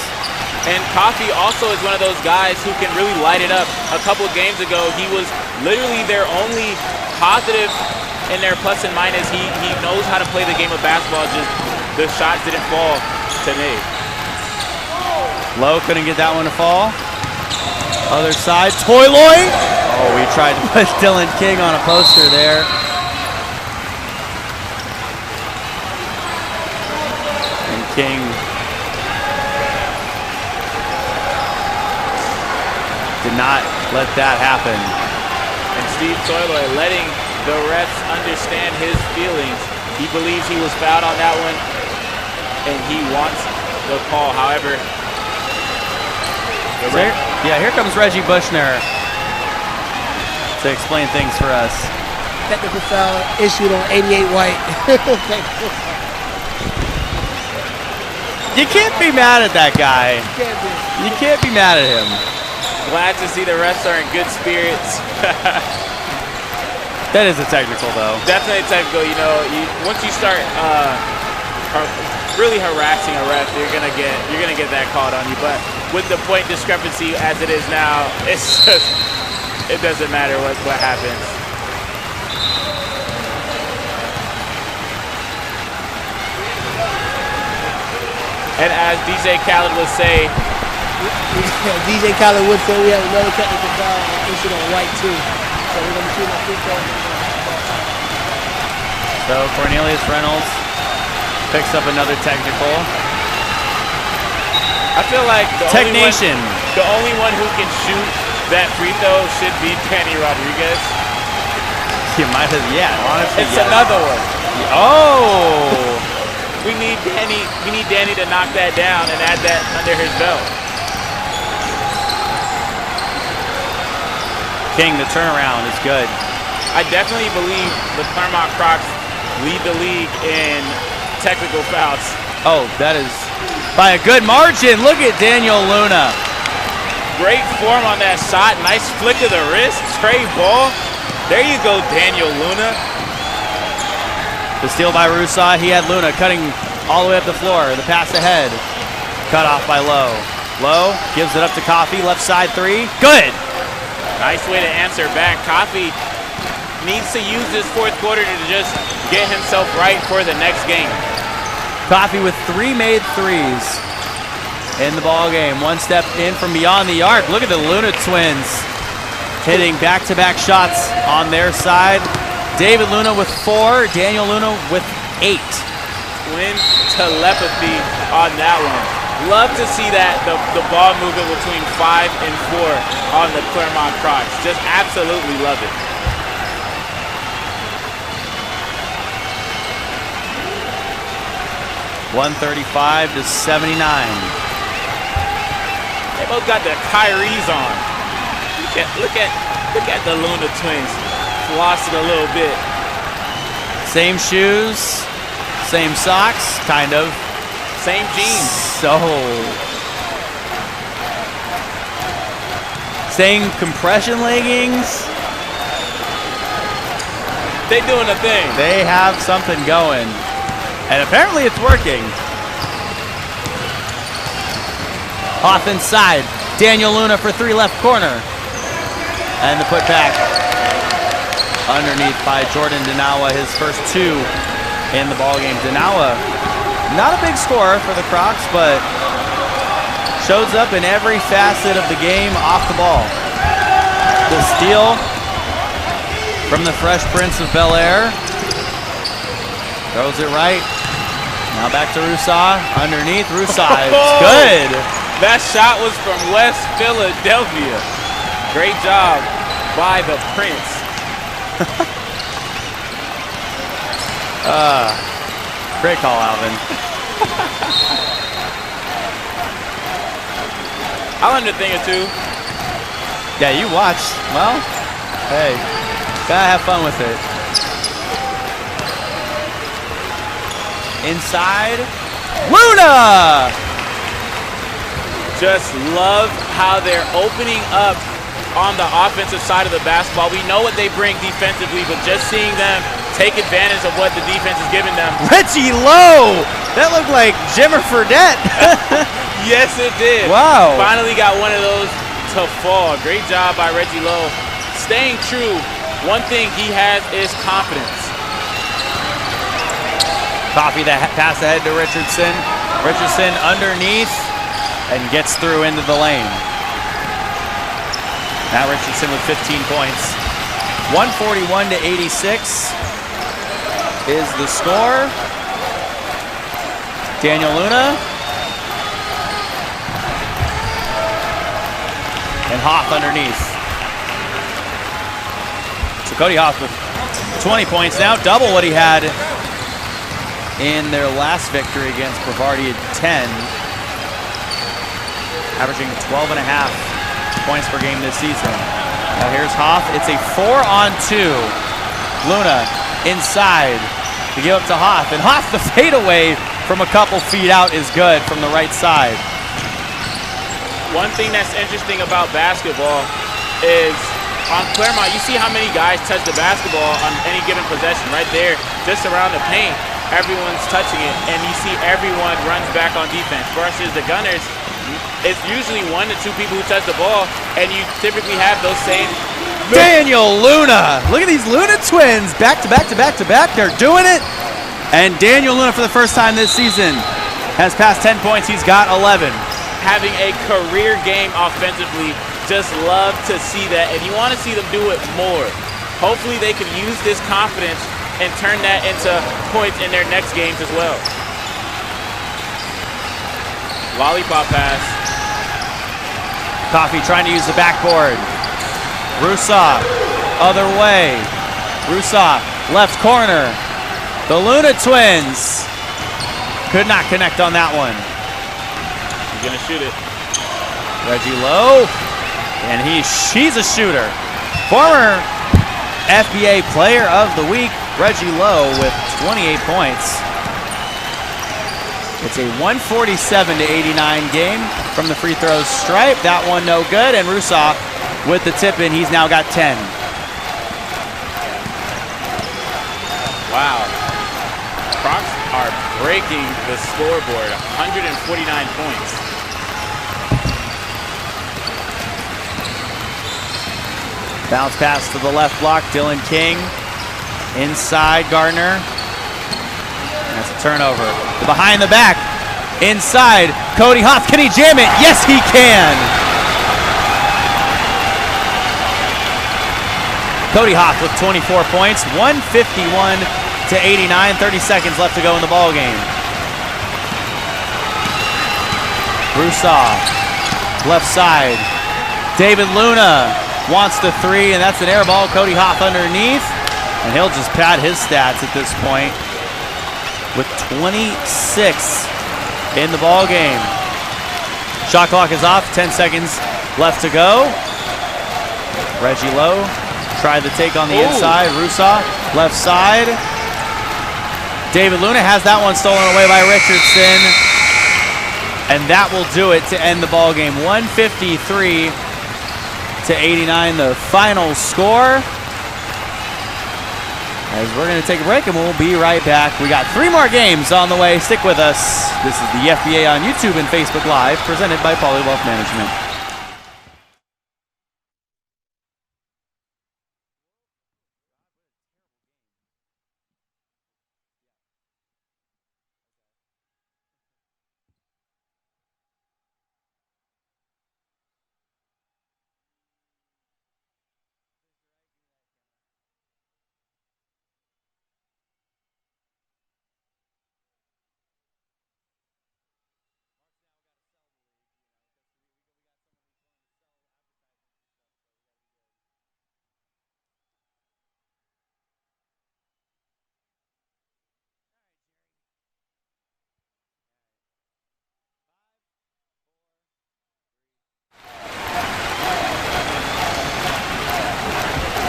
And Coffee also is one of those guys who can really light it up. A couple of games ago, he was literally their only positive in their plus and minus. He knows how to play the game of basketball, just the shots didn't fall today. Lowe couldn't get that one to fall. Other side, Toyloy. Oh, we tried to put Dylan King on a poster there. And King did not let that happen. And Steve Toyloy letting the refs understand his feelings. He believes he was fouled on that one, and he wants the call. However, here comes Reggie Bushner to explain things for us. Technical foul issued on 88 White. You can't be mad at that guy. You can't be mad at him. Glad to see the refs are in good spirits. That is a technical, though. Definitely technical. You know, once you start really harassing a ref, you're gonna get that called on you. But with the point discrepancy as it is now, it's just, it doesn't matter what happens. And as DJ Khaled would say, DJ Khaled would say we have another technical foul issued on White too. So we're gonna be shooting a free throw. So Cornelius Reynolds picks up another technical. I feel like the only one who can shoot that free throw should be Danny Rodriguez. You might have, honestly. It's another one. Oh! We need Danny to knock that down and add that under his belt. King, the turnaround is good. I definitely believe the Claremont Crocs lead the league in technical fouls. Oh, that is by a good margin. Look at Daniel Luna. Great form on that shot. Nice flick of the wrist. Trey ball. There you go, Daniel Luna. The steal by Rusa. He had Luna cutting all the way up the floor. The pass ahead. Cut off by Lowe. Lowe gives it up to Coffee. Left side three. Good. Nice way to answer back. Coffee needs to use this fourth quarter to just get himself right for the next game. Coffee with 3 made threes in the ball game. One step in from beyond the arc. Look at the Luna twins hitting back-to-back shots on their side. David Luna with 4, Daniel Luna with 8. Twin telepathy on that one. Love to see that, the ball movement between 5 and 4 on the Claremont Crocs. Just absolutely love it. $135 to 79. They both got their Kyries on. Look at the Luna twins. Lost it a little bit. Same shoes, same socks, kind of. Same jeans. So, same compression leggings. They doing a thing. They have something going. And apparently it's working. Off inside. Daniel Luna for 3 left corner. And the putback underneath by Jordan Denawa, his first 2 in the ballgame. Denawa Not a big score for the Crocs, but shows up in every facet of the game off the ball. The steal from the Fresh Prince of Bel-Air. Throws it right. Now back to Rousseau. Underneath, Rousseau. It's good. That shot was from West Philadelphia. Great job by the Prince. Great call, Alvin. I learned a thing or two. Yeah, you watched. Well, hey, gotta have fun with it. Inside, Luna! Just love how they're opening up on the offensive side of the basketball. We know what they bring defensively, but just seeing them take advantage of what the defense is giving them. Reggie Lowe! That looked like Jimmer Fredette. Yes, it did. Wow. Finally got one of those to fall. Great job by Reggie Lowe. Staying true, one thing he has is confidence. Coffee that pass ahead to Richardson. Richardson underneath and gets through into the lane. Now Richardson with 15 points. 141 to 86 is the score. Daniel Luna. And Hoff underneath. So Cody Hoff with 20 points now, double what he had in their last victory against Bravardi at 10. Averaging 12 and a half points per game this season. Now here's Hoff. It's a 4-on-2. Luna inside to give up to Hoff. And Hoff, the fadeaway from a couple feet out is good from the right side. One thing that's interesting about basketball is on Claremont, you see how many guys touch the basketball on any given possession right there, just around the paint. Everyone's touching it, and you see everyone runs back on defense. Versus the Gunners, it's usually 1 to 2 people who touch the ball, and you typically have those same. Daniel Luna. Look at these Luna twins. Back to back to back to back. They're doing it. And Daniel Luna, for the first time this season, has passed 10 points. He's got 11. Having a career game offensively, just love to see that, and you want to see them do it more. Hopefully they can use this confidence and turn that into points in their next games as well. Lollipop pass. Coffee trying to use the backboard. Rousseau, other way. Rousseau, left corner. The Luna twins could not connect on that one. He's gonna shoot it. Reggie Lowe, and she's a shooter. Former FBA Player of the Week, Reggie Lowe with 28 points. It's a 147 to 89 game from the free throw stripe. That one no good, and Rousseau with the tip in. He's now got 10. Wow. Crocs are breaking the scoreboard, 149 points. Bounce pass to the left block, Dylan King. Inside, Gardner. That's a turnover. To behind the back. Inside, Cody Hoff. Can he jam it? Yes, he can. Cody Hoff with 24 points. 151 to 89. 30 seconds left to go in the ball game. Rousseau, left side. David Luna wants the three, and that's an air ball. Cody Hoff underneath, and he'll just pad his stats at this point with 26 in the ball game. Shot clock is off, 10 seconds left to go. Reggie Lowe tried the take on the inside. Rousseau, left side. David Luna has that one stolen away by Richardson, and that will do it to end the ball game. 153 to 89, the final score. As we're going to take a break, and we'll be right back. We got 3 more games on the way. Stick with us. This is the FBA on YouTube and Facebook Live, presented by Poly Wealth Management.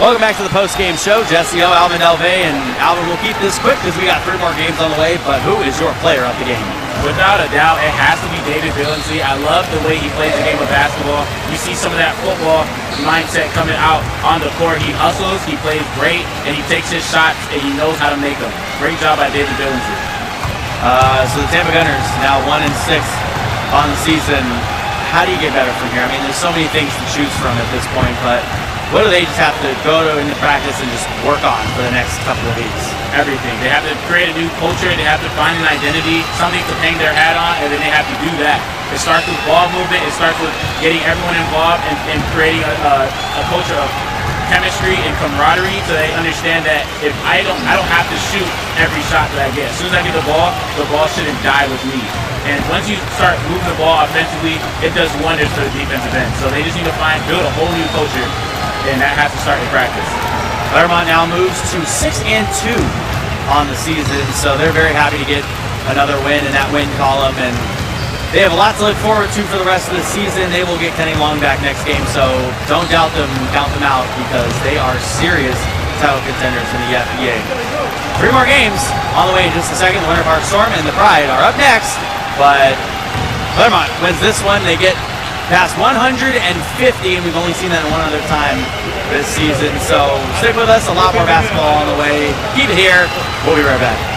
Welcome back to the post-game show. Jesse O, Alvin Delvey, and Alvin, we'll keep this quick because we got 3 more games on the way, but who is your player of the game? Without a doubt, it has to be David Billingsley. I love the way he plays the game of basketball. You see some of that football mindset coming out on the court. He hustles, he plays great, and he takes his shots, and he knows how to make them. Great job by David Billingsley. So the Tampa Gunners now 1-6 on the season. How do you get better from here? I mean, there's so many things to choose from at this point, but what do they just have to go into practice and just work on for the next couple of weeks? Everything. They have to create a new culture. They have to find an identity, something to hang their hat on, and then they have to do that. It starts with ball movement. It starts with getting everyone involved and creating a culture of chemistry and camaraderie, so they understand that if I don't have to shoot every shot that I get. As soon as I get the ball shouldn't die with me. And once you start moving the ball offensively, it does wonders for the defensive end. So they just need to build a whole new culture, and that has to start in practice. Claremont now moves to 6-2 on the season, so they're very happy to get another win in that win column, and they have a lot to look forward to for the rest of the season. They will get Kenny Long back next game, so don't count them out because they are serious title contenders in the FBA. 3 more games on the way in just a second. The Winter Park Storm and the Pride are up next, but Claremont wins this one. They get past 150, and we've only seen that one other time this season. So stick with us. A lot more basketball on the way. Keep it here. We'll be right back.